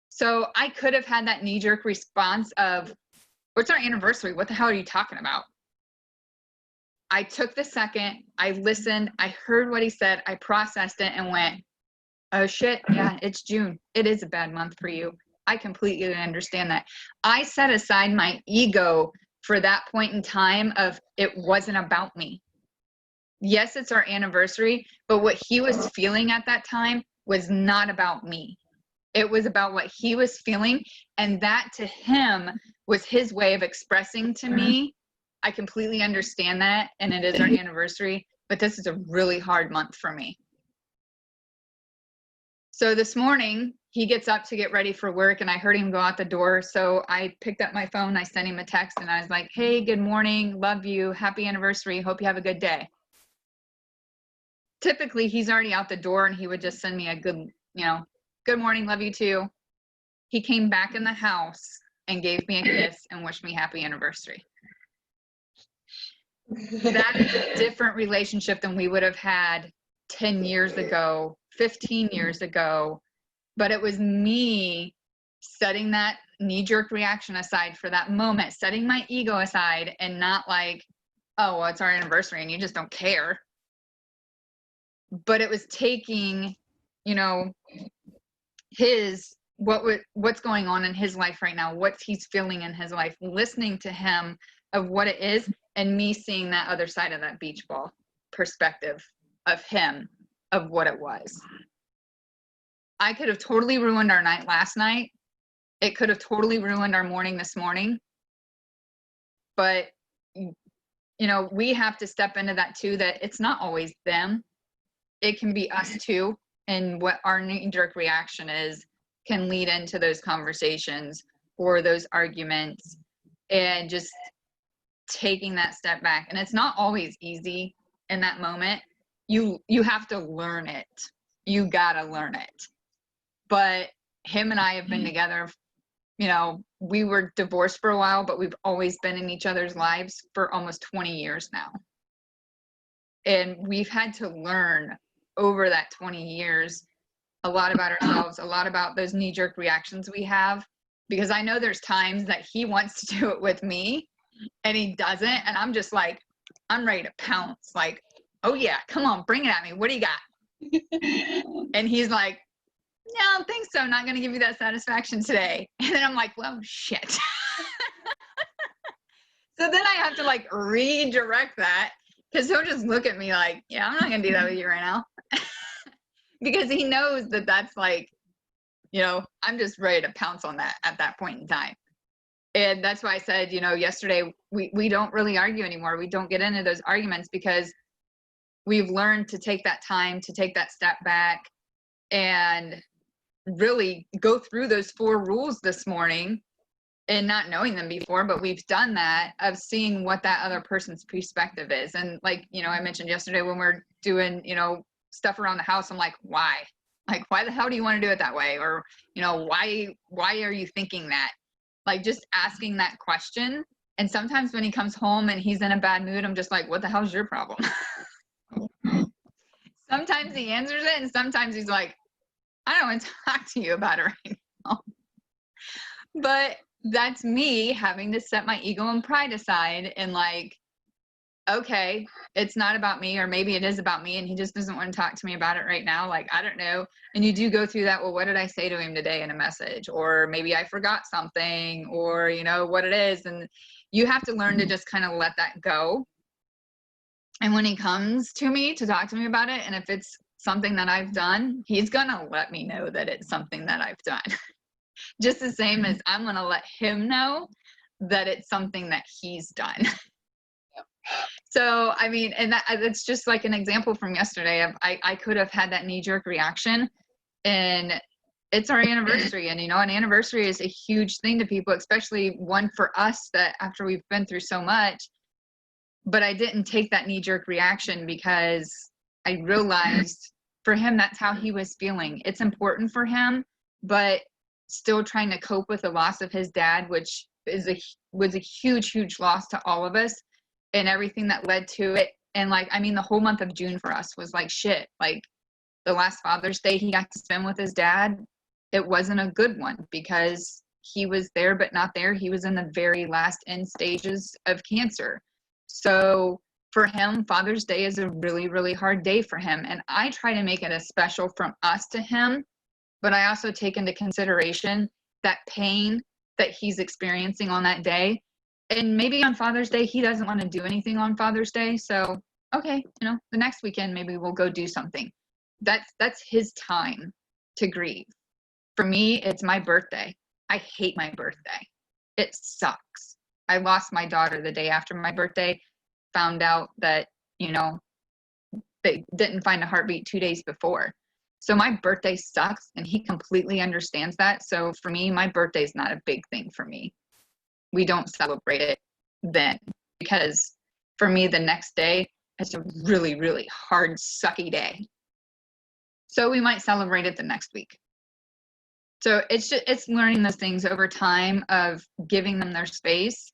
So I could have had that knee-jerk response of, what's our anniversary? What the hell are you talking about? I took the second, I listened, I heard what he said, I processed it and went, oh shit, yeah, it's June. It is a bad month for you. I completely understand that. I set aside my ego for that point in time of it wasn't about me. Yes, it's our anniversary, but what he was feeling at that time was not about me. It was about what he was feeling, and that to him was his way of expressing to me, I completely understand that, and it is our anniversary, but this is a really hard month for me. So this morning, he gets up to get ready for work, and I heard him go out the door. So I picked up my phone, I sent him a text, and I was like, hey, good morning, love you, happy anniversary, hope you have a good day. Typically, he's already out the door, and he would just send me a good, you know, good morning, love you too. He came back in the house and gave me a kiss and wished me happy anniversary. That is a different relationship than we would have had 10 years ago, 15 years ago, but it was me setting that knee-jerk reaction aside for that moment, setting my ego aside, and not like, oh, well, it's our anniversary and you just don't care. But it was taking, you know, what's going on in his life right now, what he's feeling in his life, listening to him of what it is, and me seeing that other side of that beach ball perspective of him, of what it was. I could have totally ruined our night last night. It could have totally ruined our morning this morning. But, you know, we have to step into that too, that it's not always them. It can be us too. And what our knee-jerk reaction is can lead into those conversations or those arguments, and just taking that step back. And it's not always easy in that moment. You have to learn it. You gotta learn it. But him and I have been together, you know, we were divorced for a while, but we've always been in each other's lives for almost 20 years now. And we've had to learn over that 20 years a lot about ourselves, a lot about those knee-jerk reactions we have, because I know there's times that he wants to do it with me and he doesn't, and I'm just like, I'm ready to pounce, like, oh yeah, come on, bring it at me, what do you got? And he's like, no, I don't think so, I'm not gonna give you that satisfaction today. And then I'm like, well, shit. So then I have to like redirect that, because he'll just look at me like, yeah, I'm not gonna do that with you right now. Because he knows that that's like, you know, I'm just ready to pounce on that at that point in time. And that's why I said, you know, yesterday, we don't really argue anymore. We don't get into those arguments because we've learned to take that time, to take that step back and really go through those 4 rules this morning, and not knowing them before, but we've done that, of seeing what that other person's perspective is. And like, you know, I mentioned yesterday when we're doing, you know, stuff around the house, I'm like, why? Like, why the hell do you want to do it that way? Or, you know, why are you thinking that? like just asking that question. And sometimes when he comes home and he's in a bad mood, I'm just like, what the hell's your problem? Sometimes he answers it, and sometimes he's like, I don't want to talk to you about it right now. But that's me having to set my ego and pride aside and like, okay, it's not about me, or maybe it is about me and he just doesn't want to talk to me about it right now. Like, I don't know. And you do go through that. Well, what did I say to him today in a message? Or maybe I forgot something, or, you know, what it is. And you have to learn to just kind of let that go. And when he comes to me to talk to me about it, and if it's something that I've done, he's going to let me know that it's something that I've done. Just the same as I'm going to let him know that it's something that he's done. So, I mean, and that's just like an example from yesterday of I could have had that knee-jerk reaction, and it's our anniversary. And, you know, an anniversary is a huge thing to people, especially one for us that after we've been through so much. But I didn't take that knee-jerk reaction because I realized for him, that's how he was feeling. It's important for him, but still trying to cope with the loss of his dad, which was a huge, huge loss to all of us, and everything that led to it. And like, I mean, the whole month of June for us was like shit. Like the last Father's Day he got to spend with his dad, it wasn't a good one because he was there but not there. He was in the very last end stages of cancer. So for him, Father's Day is a really, really hard day for him. And I try to make it a special from us to him, but I also take into consideration that pain that he's experiencing on that day. And maybe on Father's Day, he doesn't want to do anything on Father's Day. So, okay, you know, the next weekend, maybe we'll go do something. That's his time to grieve. For me, it's my birthday. I hate my birthday. It sucks. I lost my daughter the day after my birthday, found out that, you know, they didn't find a heartbeat 2 days before. So my birthday sucks, and he completely understands that. So for me, my birthday is not a big thing for me. We don't celebrate it then, because for me, the next day, it's a really, really hard, sucky day. So we might celebrate it the next week. So it's learning those things over time of giving them their space,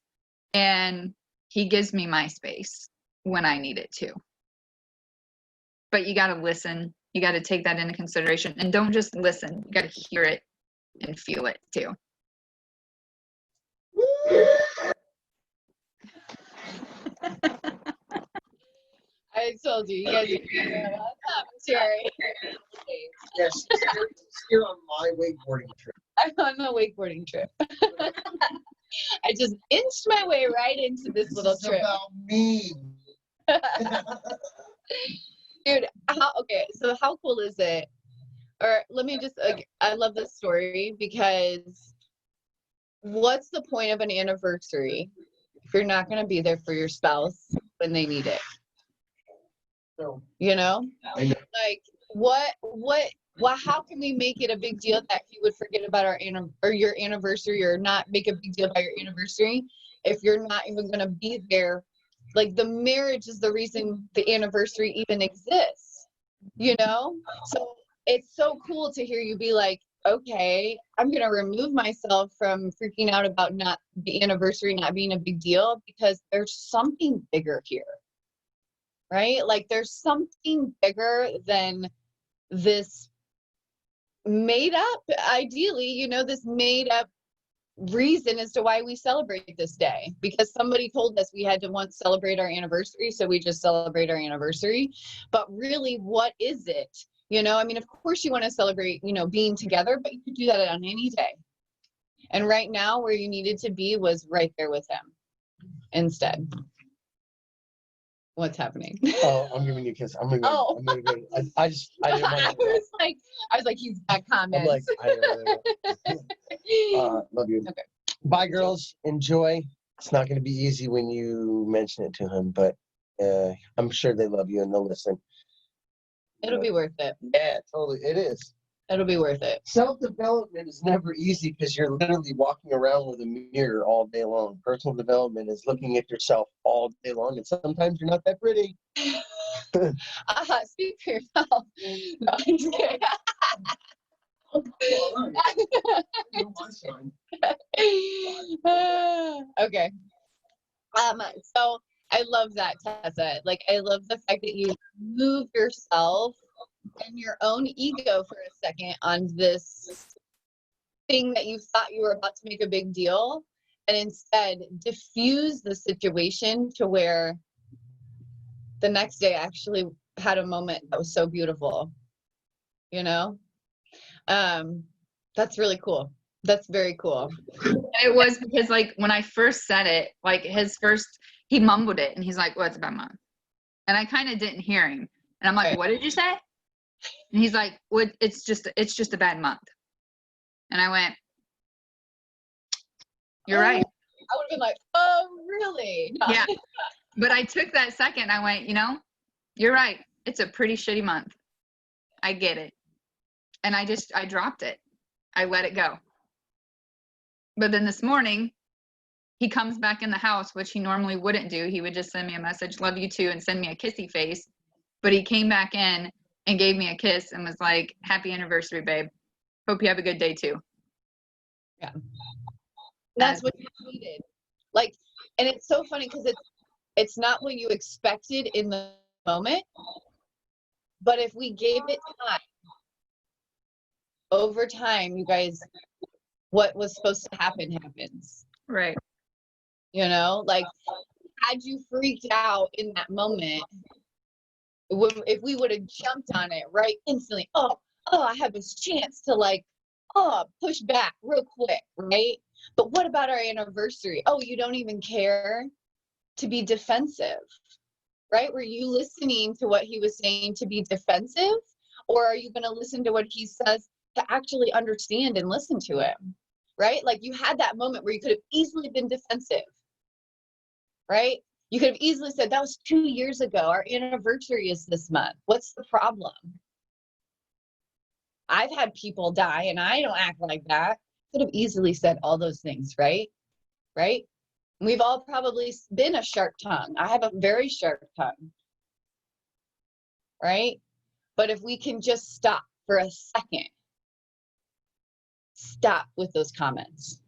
and he gives me my space when I need it to. But you got to listen. You got to take that into consideration, and don't just listen. You got to hear it and feel it too. I told you, you guys are getting a lot of commentary. Yes, you're on my wakeboarding trip. I'm on a wakeboarding trip. I just inched my way right into this little It's trip. about me. Dude, so how cool is it? Or let me just, I love this story because what's the point of an anniversary if you're not going to be there for your spouse when they need it? So, You know? I know. Like, how can we make it a big deal that he would forget about your anniversary, or not make a big deal about your anniversary if you're not even going to be there? Like, the marriage is the reason the anniversary even exists, you know? So it's so cool to hear you be like, okay, I'm going to remove myself from freaking out about not the anniversary not being a big deal, because there's something bigger here, right? Like, there's something bigger than this made up, ideally, you know, this made up reason as to why we celebrate this day, because somebody told us we had to once celebrate our anniversary, so we just celebrate our anniversary. But really, what is it? You know, I mean, of course you want to celebrate, you know, being together, but you could do that on any day. And right now, where you needed to be was right there with him instead. What's happening? Oh, I'm giving you a kiss. I'm gonna go. Oh. I'm gonna go. I didn't I want to. was like, he's got I'm comments. like, love you. Okay. Bye, girls. Enjoy. It's not going to be easy when you mention it to him, but I'm sure they love you and they'll listen. It'll be worth it. Yeah, totally. It is. It'll be worth it. Self-development is never easy because you're literally walking around with a mirror all day long. Personal development is looking at yourself all day long, and sometimes you're not that pretty. Speak for yourself. No, I'm just kidding. Okay. So I love that, Tessa. Like, I love the fact that you move yourself and your own ego for a second on this thing that you thought you were about to make a big deal, and instead diffuse the situation to where the next day I actually had a moment that was so beautiful, you know? That's really cool. That's very cool. It was because like when I first said it, like he mumbled it and he's like, well, it's about a month. And I kind of didn't hear him. And I'm like, Right. what did you say? And he's like, well, it's just a bad month. And I went, you're right. I would have been like, oh, really? No. Yeah. But I took that second. I went, you're right. It's a pretty shitty month. I get it. And I dropped it. I let it go. But then this morning, he comes back in the house, which he normally wouldn't do. He would just send me a message, love you too, and send me a kissy face. But he came back in and gave me a kiss and was like, happy anniversary, babe. Hope you have a good day too. Yeah. That's what you needed. Like, and it's so funny because it's not what you expected in the moment, but if we gave it time, over time, you guys, what was supposed to happen happens. Right. Like, had you freaked out in that moment, if we would have jumped on it right instantly, oh, I have this chance to like, push back real quick, right? But what about our anniversary? Oh, you don't even care to be defensive, right? Were you listening to what he was saying to be defensive? Or are you going to listen to what he says to actually understand and listen to him, right? Like, you had that moment where you could have easily been defensive, right? You could have easily said, that was 2 years ago. Our anniversary is this month. What's the problem? I've had people die and I don't act like that. Could have easily said all those things, right? Right? We've all probably been a sharp tongue. I have a very sharp tongue, right? But if we can just stop for a second, stop with those comments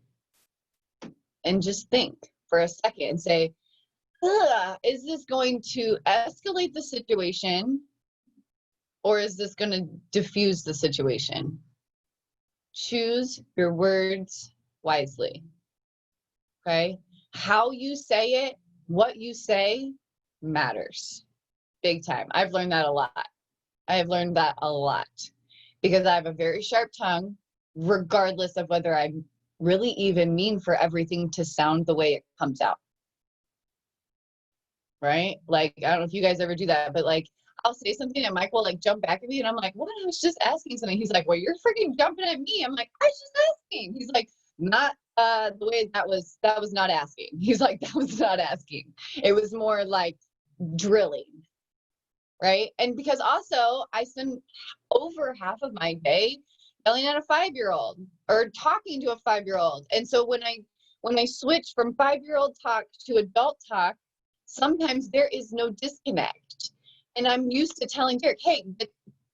and just think for a second and say, is this going to escalate the situation or is this going to diffuse the situation? Choose your words wisely. Okay? How you say it, what you say matters big time. I've learned that a lot. I have learned that a lot because I have a very sharp tongue, regardless of whether I really even mean for everything to sound the way it comes out. Right? Like, I don't know if you guys ever do that, but like, I'll say something and Mike will like jump back at me and I'm like, what? I was just asking something. He's like, well, you're freaking jumping at me. I'm like, I was just asking. He's like, not the way that was not asking. He's like, that was not asking. It was more like drilling. Right? And because also I spend over half of my day yelling at a 5-year-old or talking to a 5-year-old. And so when I switch from 5-year-old talk to adult talk, sometimes there is no disconnect. And I'm used to telling Derek, hey,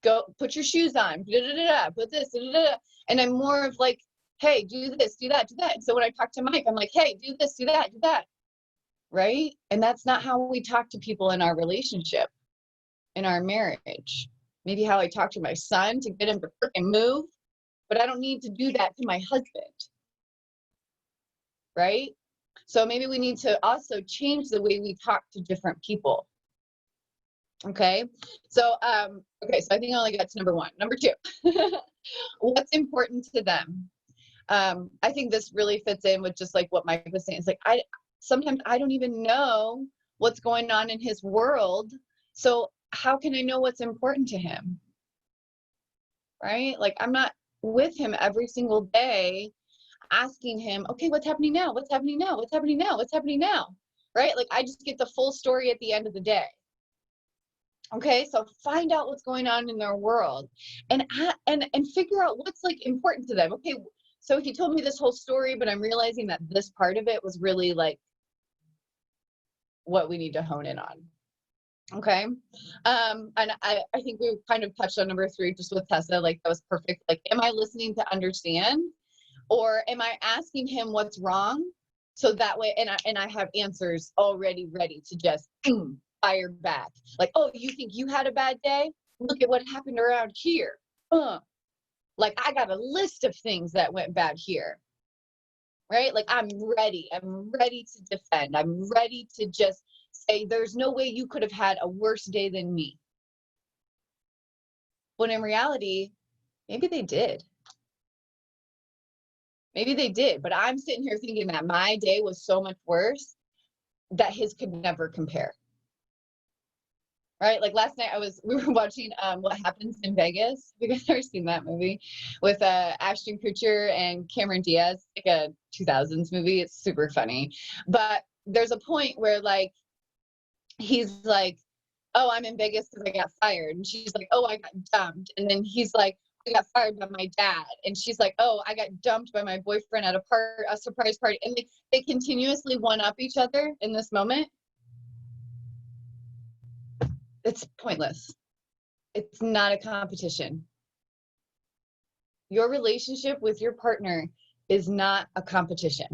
go put your shoes on, put this, and I'm more of like, hey, do this, do that, do that. And so when I talk to Mike, I'm like, hey, do this, do that, do that. Right? And that's not how we talk to people in our relationship, in our marriage. Maybe how I talk to my son to get him to freaking move, but I don't need to do that to my husband. Right? So maybe we need to also change the way we talk to different people. Okay. So, so I think I only got to number 1. Number 2, what's important to them? I think this really fits in with just like what Mike was saying. It's like, sometimes I don't even know what's going on in his world. So how can I know what's important to him? Right? Like, I'm not with him every single day asking him, okay, what's happening now? What's happening now? What's happening now? What's happening now? Right? Like, I just get the full story at the end of the day. Okay, so find out what's going on in their world and figure out what's like important to them. Okay, so he told me this whole story, but I'm realizing that this part of it was really like what we need to hone in on. Okay, and I think we kind of touched on number 3 just with Tessa. Like, that was perfect. Like, am I listening to understand, or am I asking him what's wrong So that way, and I have answers already ready to just fire back. Like, oh, you think you had a bad day? Look at what happened around here. Like, I got a list of things that went bad here. Right? Like, I'm ready. I'm ready to defend. I'm ready to just say, there's no way you could have had a worse day than me. When in reality, maybe they did. Maybe they did, but I'm sitting here thinking that my day was so much worse that his could never compare. Right? Like last night we were watching What Happens in Vegas. Have you guys ever seen that movie with Ashton Kutcher and Cameron Diaz? Like a 2000s movie. It's super funny. But there's a point where like he's like, oh, I'm in Vegas because I got fired. And she's like, oh, I got dumped. And then he's like, I got fired by my dad. And she's like, oh, I got dumped by my boyfriend at a surprise party. And they continuously one up each other in this moment. It's pointless. It's not a competition. Your relationship with your partner is not a competition.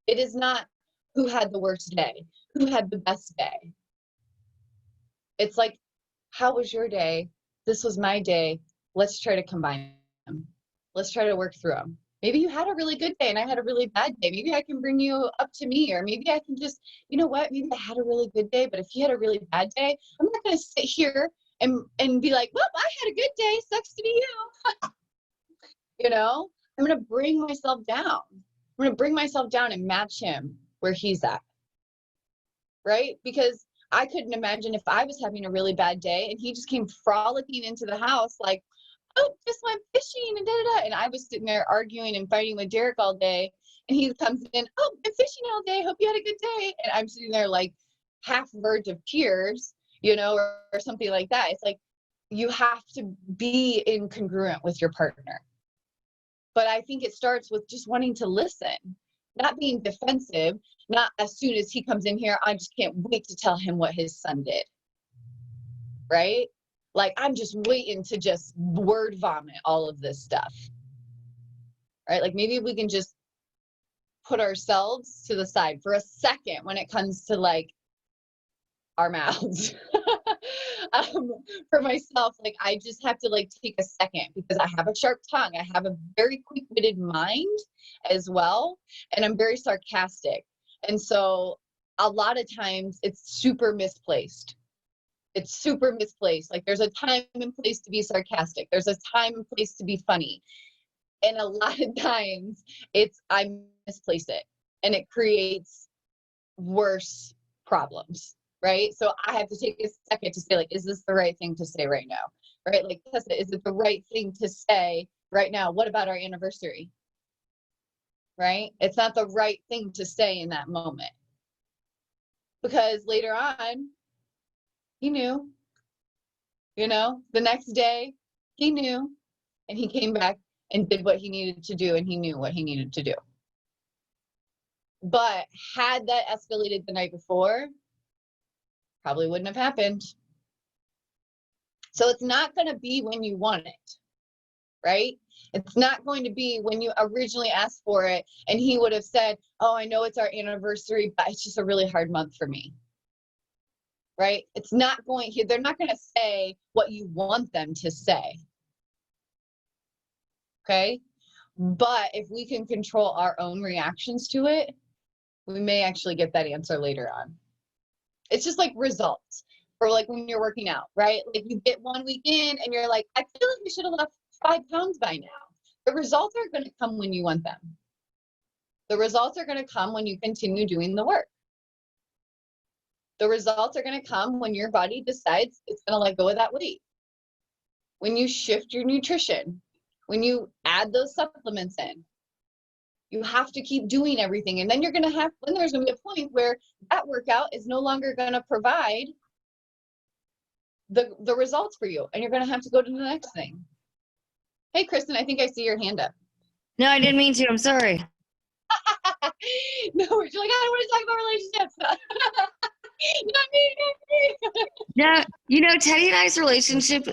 It is not who had the worst day, who had the best day. It's like, how was your day? This was my day. Let's try to combine them. Let's try to work through them. Maybe you had a really good day and I had a really bad day. Maybe I can bring you up to me, or maybe I can just, you know what? Maybe I had a really good day, but if you had a really bad day, I'm not going to sit here and be like, well, I had a good day. Sucks to be you. You know, I'm going to bring myself down. I'm going to bring myself down and match him where he's at. Right? Because I couldn't imagine if I was having a really bad day and he just came frolicking into the house like, oh, just went fishing and da-da-da. And I was sitting there arguing and fighting with Derek all day. And he comes in, oh, been fishing all day. Hope you had a good day. And I'm sitting there like half verge of tears, you know, or something like that. It's like, you have to be incongruent with your partner. But I think it starts with just wanting to listen, not being defensive, not as soon as he comes in here, I just can't wait to tell him what his son did. Right? Like, I'm just waiting to just word vomit all of this stuff. Right? Like, maybe we can just put ourselves to the side for a second when it comes to like our mouths. For myself, like, I just have to like take a second because I have a sharp tongue. I have a very quick-witted mind as well. And I'm very sarcastic. And so a lot of times it's super misplaced. It's super misplaced. Like, there's a time and place to be sarcastic. There's a time and place to be funny. And a lot of times I misplace it and it creates worse problems, right? So I have to take a second to say, like, is this the right thing to say right now? Right? Like, Tessa, is it the right thing to say right now? What about our anniversary? Right? It's not the right thing to say in that moment. Because later on, he knew, you know, the next day he knew, and he came back and did what he needed to do, and he knew what he needed to do. But had that escalated the night before, probably wouldn't have happened. So it's not going to be when you want it, right? It's not going to be when you originally asked for it and he would have said, oh, I know it's our anniversary, but it's just a really hard month for me. Right? It's not going, they're not going to say what you want them to say. Okay? But if we can control our own reactions to it, we may actually get that answer later on. It's just like results. Or like when you're working out, right? Like, you get 1 week in and you're like, I feel like you should have lost 5 pounds by now. The results are going to come when you want them. The results are going to come when you continue doing the work. The results are going to come when your body decides it's going to let go of that weight. When you shift your nutrition, when you add those supplements in, you have to keep doing everything. And then there's going to be a point where that workout is no longer going to provide the results for you. And you're going to have to go to the next thing. Hey, Kristen, I think I see your hand up. No, I didn't mean to. I'm sorry. No, you're like, I don't want to talk about relationships. Not me. No, you know, Teddy and I's relationship,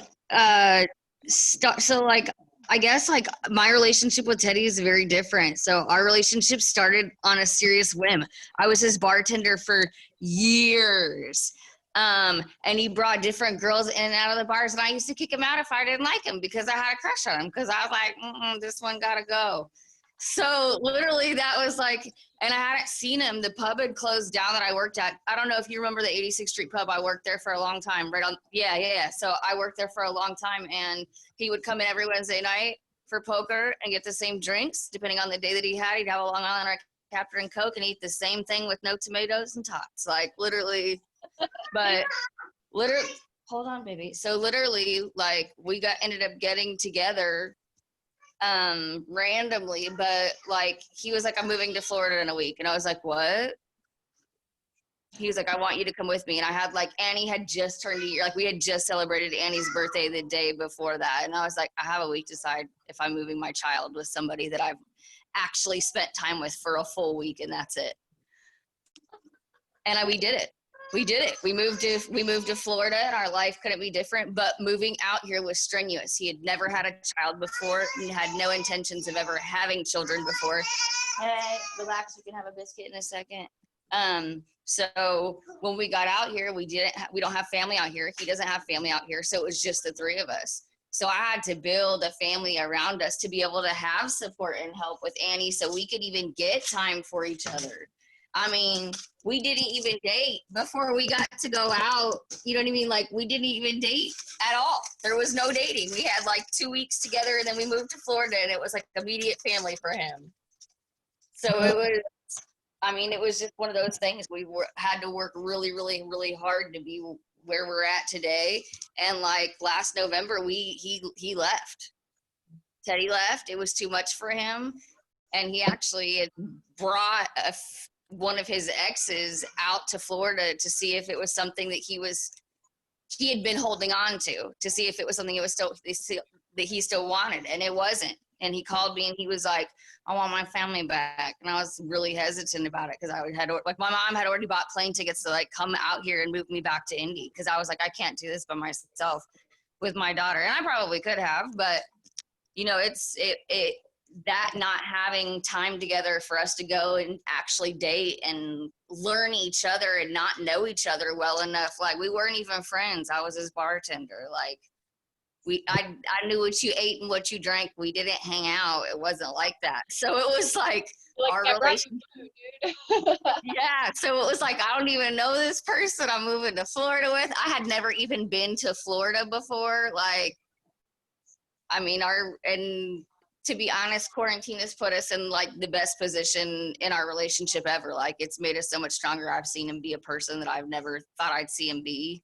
so like I guess like my relationship with Teddy is very different. So our relationship started on a serious whim. I was his bartender for years. And he brought different girls in and out of the bars, and I used to kick him out if I didn't like him because I had a crush on him because I was like, this one gotta go. So literally that was like, and I hadn't seen him. The pub had closed down that I worked at. I don't know if you remember the 86th Street pub. I worked there for a long time, right on. Yeah. So I worked there for a long time, and he would come in every Wednesday night for poker and get the same drinks, depending on the day that he had. He'd have a Long Island Red Captain and Coke and eat the same thing with no tomatoes and tots, like literally. But literally, hold on, baby. So literally, like we ended up getting together randomly, but like he was like, I'm moving to Florida in a week, and I was like, what? He was like, I want you to come with me. And I had like, Annie had just turned a year, like we had just celebrated Annie's birthday the day before that, and I was like, I have a week to decide if I'm moving my child with somebody that I've actually spent time with for a full week, and that's it. And we did it. We moved to Florida, and our life couldn't be different, but moving out here was strenuous. He had never had a child before and had no intentions of ever having children before. Hey, relax, we can have a biscuit in a second. So when we got out here, we don't have family out here. He doesn't have family out here. So it was just the three of us. So I had to build a family around us to be able to have support and help with Annie so we could even get time for each other. I mean, we didn't even date before we got to go out. You know what I mean? Like, we didn't even date at all. There was no dating. We had like 2 weeks together, and then we moved to Florida, and it was like immediate family for him. So it was just one of those things. We had to work really, really, really hard to be where we're at today. And like last November, he left. Teddy left. It was too much for him. And he actually had brought one of his exes out to Florida to see if it was something that he had been holding on to see if it was something that he still wanted, and it wasn't. And he called me and he was like, I want my family back. And I was really hesitant about it because my mom had already bought plane tickets to like come out here and move me back to Indy, because I was like, I can't do this by myself with my daughter. And I probably could have, but you know, that not having time together for us to go and actually date and learn each other and not know each other well enough. Like, we weren't even friends. I was his bartender. Like, I knew what you ate and what you drank. We didn't hang out. It wasn't like that. So it was like our relationship. Yeah. So it was like, I don't even know this person I'm moving to Florida with. I had never even been to Florida before. Like, I mean, to be honest, quarantine has put us in like the best position in our relationship ever. Like, it's made us so much stronger. I've seen him be a person that I've never thought I'd see him be.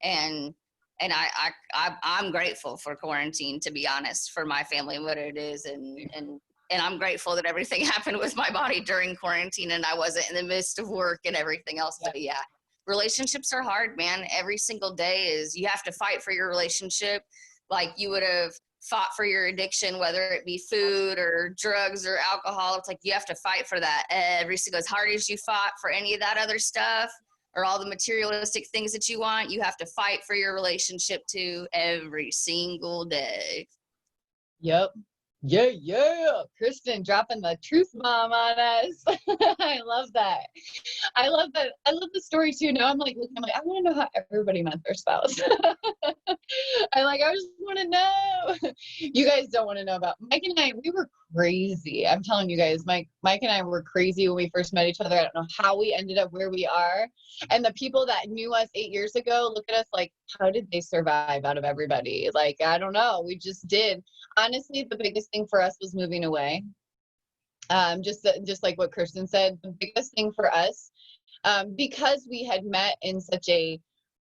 And I'm grateful for quarantine, to be honest, for my family and what it is. And I'm grateful that everything happened with my body during quarantine and I wasn't in the midst of work and everything else. But yeah, relationships are hard, man. Every single day you have to fight for your relationship. Like you would have fought for your addiction, whether it be food or drugs or alcohol. It's like you have to fight for that every single, as hard as you fought for any of that other stuff or all the materialistic things that you want, you have to fight for your relationship too every single day. Yep. Yeah. Kristen dropping the truth bomb on us. I love that. I love the story too. Now I'm like, I want to know how everybody met their spouse. I just want to know. You guys don't want to know about Mike and I. We were crazy. I'm telling you guys, Mike and I were crazy when we first met each other. I don't know how we ended up where we are. And the people that knew us 8 years ago look at us like, how did they survive out of everybody? Like, I don't know. We just did. Honestly, the biggest thing for us was moving away. Just like what Kirsten said, the biggest thing for us, because we had met in such a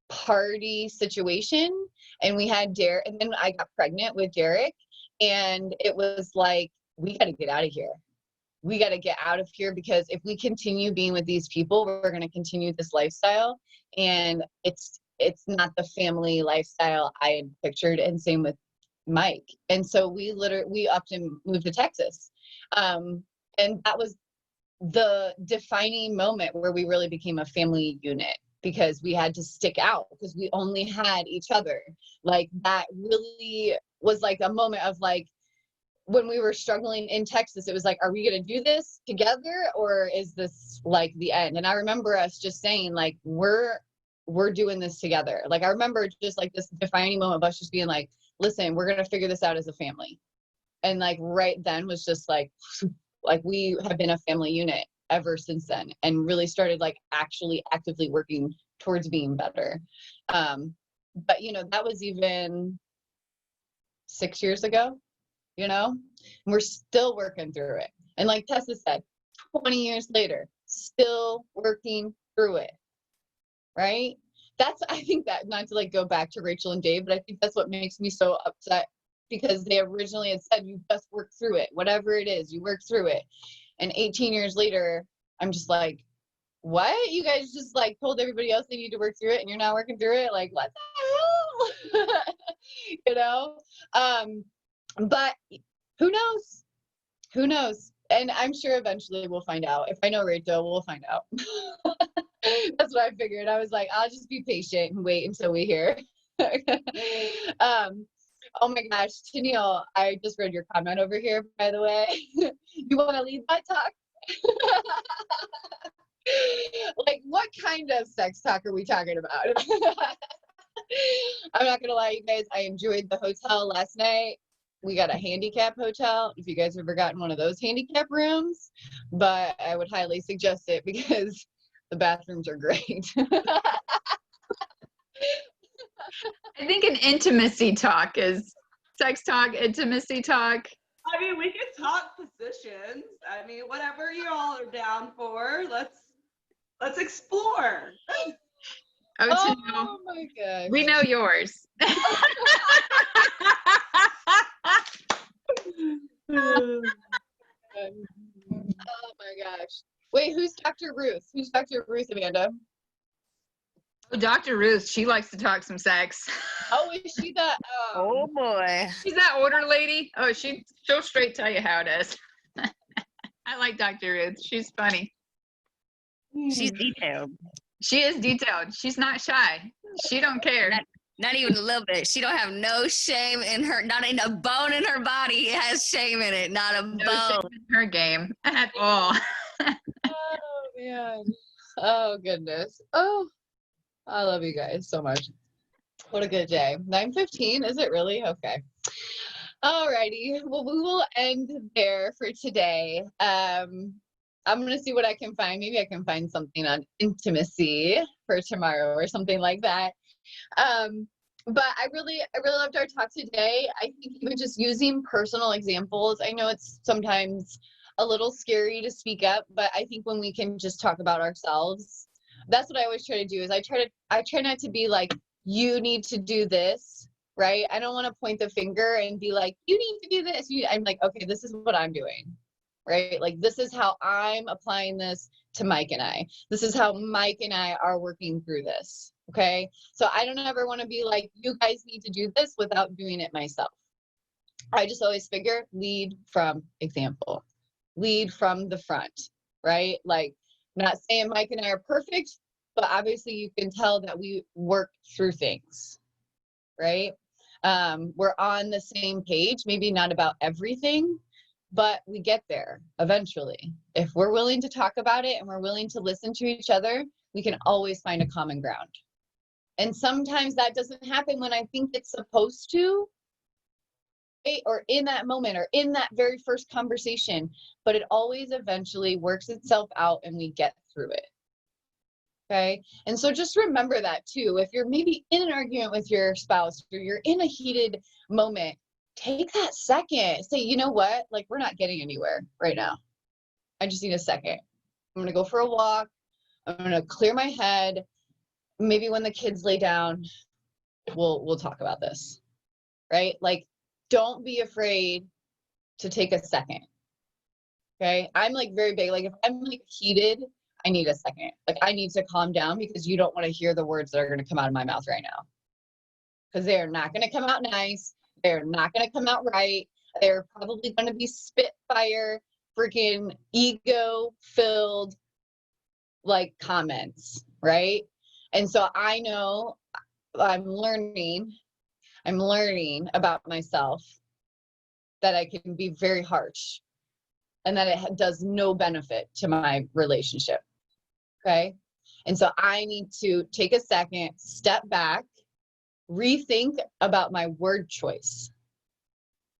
party situation, and we had Derek, and then I got pregnant with Derek, and it was like, we got to get out of here. We got to get out of here, because if we continue being with these people, we're going to continue this lifestyle, and it's not the family lifestyle I had pictured. And same with Mike. And so we upped and moved to Texas. And that was the defining moment where we really became a family unit, because we had to stick out because we only had each other. Like, that really was like a moment of like, when we were struggling in Texas, it was like, are we going to do this together or is this like the end? And I remember us just saying like, we're doing this together. Like, I remember just like this defining moment of us just being like, listen, we're going to figure this out as a family. And like, right then was just like we have been a family unit ever since then, and really started like actually actively working towards being better. But you know, that was even 6 years ago, you know, and we're still working through it. And like Tessa said, 20 years later, still working through it. Right? I think that, not to like go back to Rachel and Dave, but I think that's what makes me so upset, because they originally had said, you just work through it, whatever it is, you work through it. And 18 years later, I'm just like, what? You guys just like told everybody else they need to work through it and you're not working through it? Like, what the hell? You know? But who knows? Who knows? And I'm sure eventually we'll find out. If I know Rachel, we'll find out. That's what I figured. I was like, I'll just be patient and wait until we hear. Oh my gosh, Tennille, I just read your comment over here, by the way. You want to lead that talk? Like, what kind of sex talk are we talking about? I'm not gonna lie, you guys, I enjoyed the hotel last night. We got a handicap hotel, if you guys have ever gotten one of those handicap rooms, but I would highly suggest it because the bathrooms are great. I think an intimacy talk is sex talk, intimacy talk. I mean, we can talk positions. I mean, whatever you all are down for, let's explore. Oh, Oh my god. we know yours. Oh my gosh. Wait, who's Dr. Ruth? Who's Dr. Ruth, Amanda? Oh, Dr. Ruth, she likes to talk some sex. Oh, is she the Oh boy. She's that older lady. Oh, she'll straight tell you how it is. I like Dr. Ruth. She's funny. She's detailed. She is detailed. She's not shy. She don't care. Not even a little bit. She don't have no shame in her, not in a bone in her body has shame in it. Not a No bone. shame in her game at all. Oh man. Oh goodness. Oh, I love you guys so much. What a good day. 9:15, is it really? Okay. Alrighty. Well, we will end there for today. I'm gonna see what I can find. Maybe I can find something on intimacy for tomorrow or something like that. But I really loved our talk today. I think even just using personal examples, I know it's sometimes a little scary to speak up, but I think when we can just talk about ourselves, that's what I always try to do. Is I try not to be like, you need to do this, right? I don't want to point the finger and be like, you need to do this. I'm like, okay, this is what I'm doing, right? Like, this is how I'm applying this to Mike and I. This is how Mike and I are working through this, okay? So I don't ever want to be like, you guys need to do this without doing it myself. I just always figure lead from example, lead from the front, right? Like, I'm not saying Mike and I are perfect, but obviously you can tell that we work through things, right? We're on the same page, maybe not about everything, but we get there eventually. If we're willing to talk about it and we're willing to listen to each other, we can always find a common ground. And sometimes that doesn't happen when I think it's supposed to, right? Or in that moment or in that very first conversation, but it always eventually works itself out and we get through it. Okay. And so just remember that too. If you're maybe in an argument with your spouse or you're in a heated moment, take that second. Say, you know what? Like, we're not getting anywhere right now. I just need a second. I'm going to go for a walk. I'm going to clear my head. Maybe when the kids lay down, we'll talk about this. Right? Like, don't be afraid to take a second. Okay. I'm like very big. Like, if I'm like heated, I need a second. Like, I need to calm down because you don't want to hear the words that are going to come out of my mouth right now. Because they're not going to come out nice. They're not going to come out right. They're probably going to be spitfire, freaking ego-filled, like, comments, right? And so I know I'm learning about myself that I can be very harsh and that it does no benefit to my relationship. Okay. And so I need to take a second, step back, rethink about my word choice.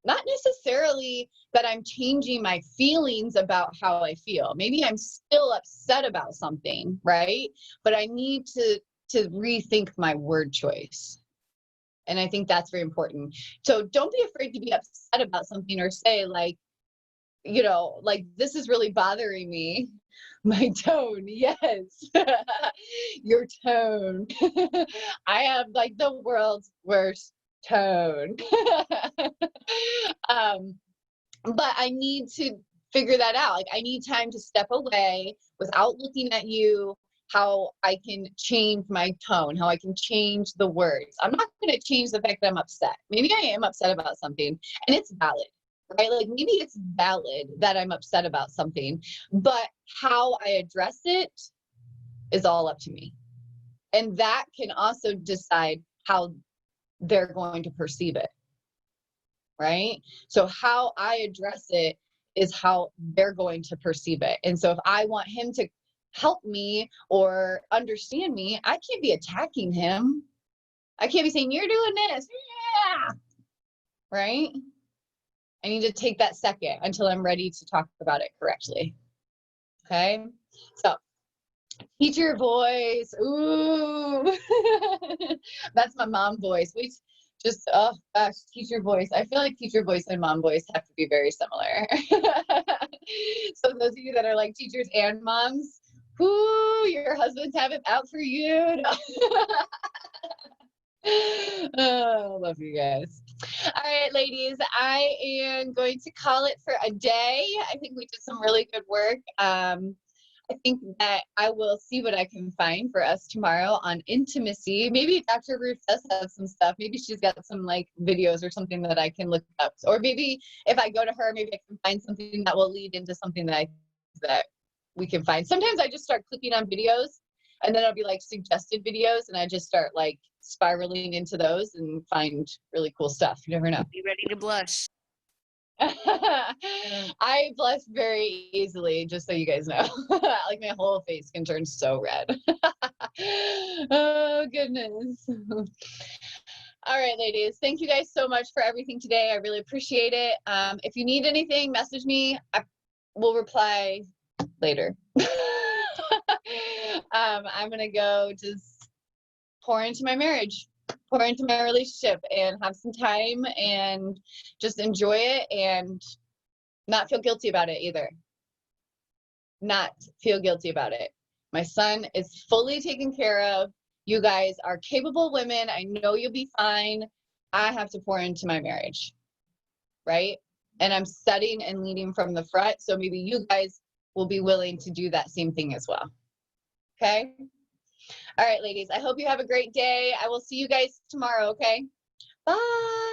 Not necessarily that I'm changing my feelings about how I feel. Maybe I'm still upset about something, right? But I need to rethink my word choice. And I think that's very important. So don't be afraid to be upset about something or say like, you know, like, this is really bothering me. My tone, yes. Your tone. I have like the world's worst tone. But I need to figure that out. Like, I need time to step away without looking at you, how I can change my tone, how I can change the words. I'm not going to change the fact that I'm upset. Maybe I am upset about something and it's valid, right? Like, maybe it's valid that I'm upset about something, but how I address it is all up to me. And that can also decide how they're going to perceive it, right? So how I address it is how they're going to perceive it. And so if I want him to help me or understand me, I can't be attacking him. I can't be saying, you're doing this. Yeah. Right? I need to take that second until I'm ready to talk about it correctly. Okay? So, teach your voice. Ooh. That's my mom voice. We just, oh gosh, teach your voice. I feel like teacher voice and mom voice have to be very similar. So those of you that are like teachers and moms, whoo, your husbands have it out for you. Oh, love you guys. All right, ladies, I am going to call it for a day. I think we did some really good work. I think that I will see what I can find for us tomorrow on intimacy. Maybe Dr. Ruth does have some stuff. Maybe she's got some like videos or something that I can look up. Or maybe if I go to her, maybe I can find something that will lead into something that we can find. Sometimes I just start clicking on videos and then it'll be like suggested videos and I just start like spiraling into those and find really cool stuff. You never know. Be ready to blush. I blush very easily, just so you guys know. Like my whole face can turn so red. Oh, goodness. All right, ladies. Thank you guys so much for everything today. I really appreciate it. If you need anything, message me. I will reply later. I'm going to go just pour into my marriage, pour into my relationship and have some time and just enjoy it and not feel guilty about it either. Not feel guilty about it. My son is fully taken care of. You guys are capable women. I know you'll be fine. I have to pour into my marriage, right? And I'm setting and leading from the front. So maybe you guys will be willing to do that same thing as well. Okay? All right, ladies, I hope you have a great day. I will see you guys tomorrow, okay? Bye.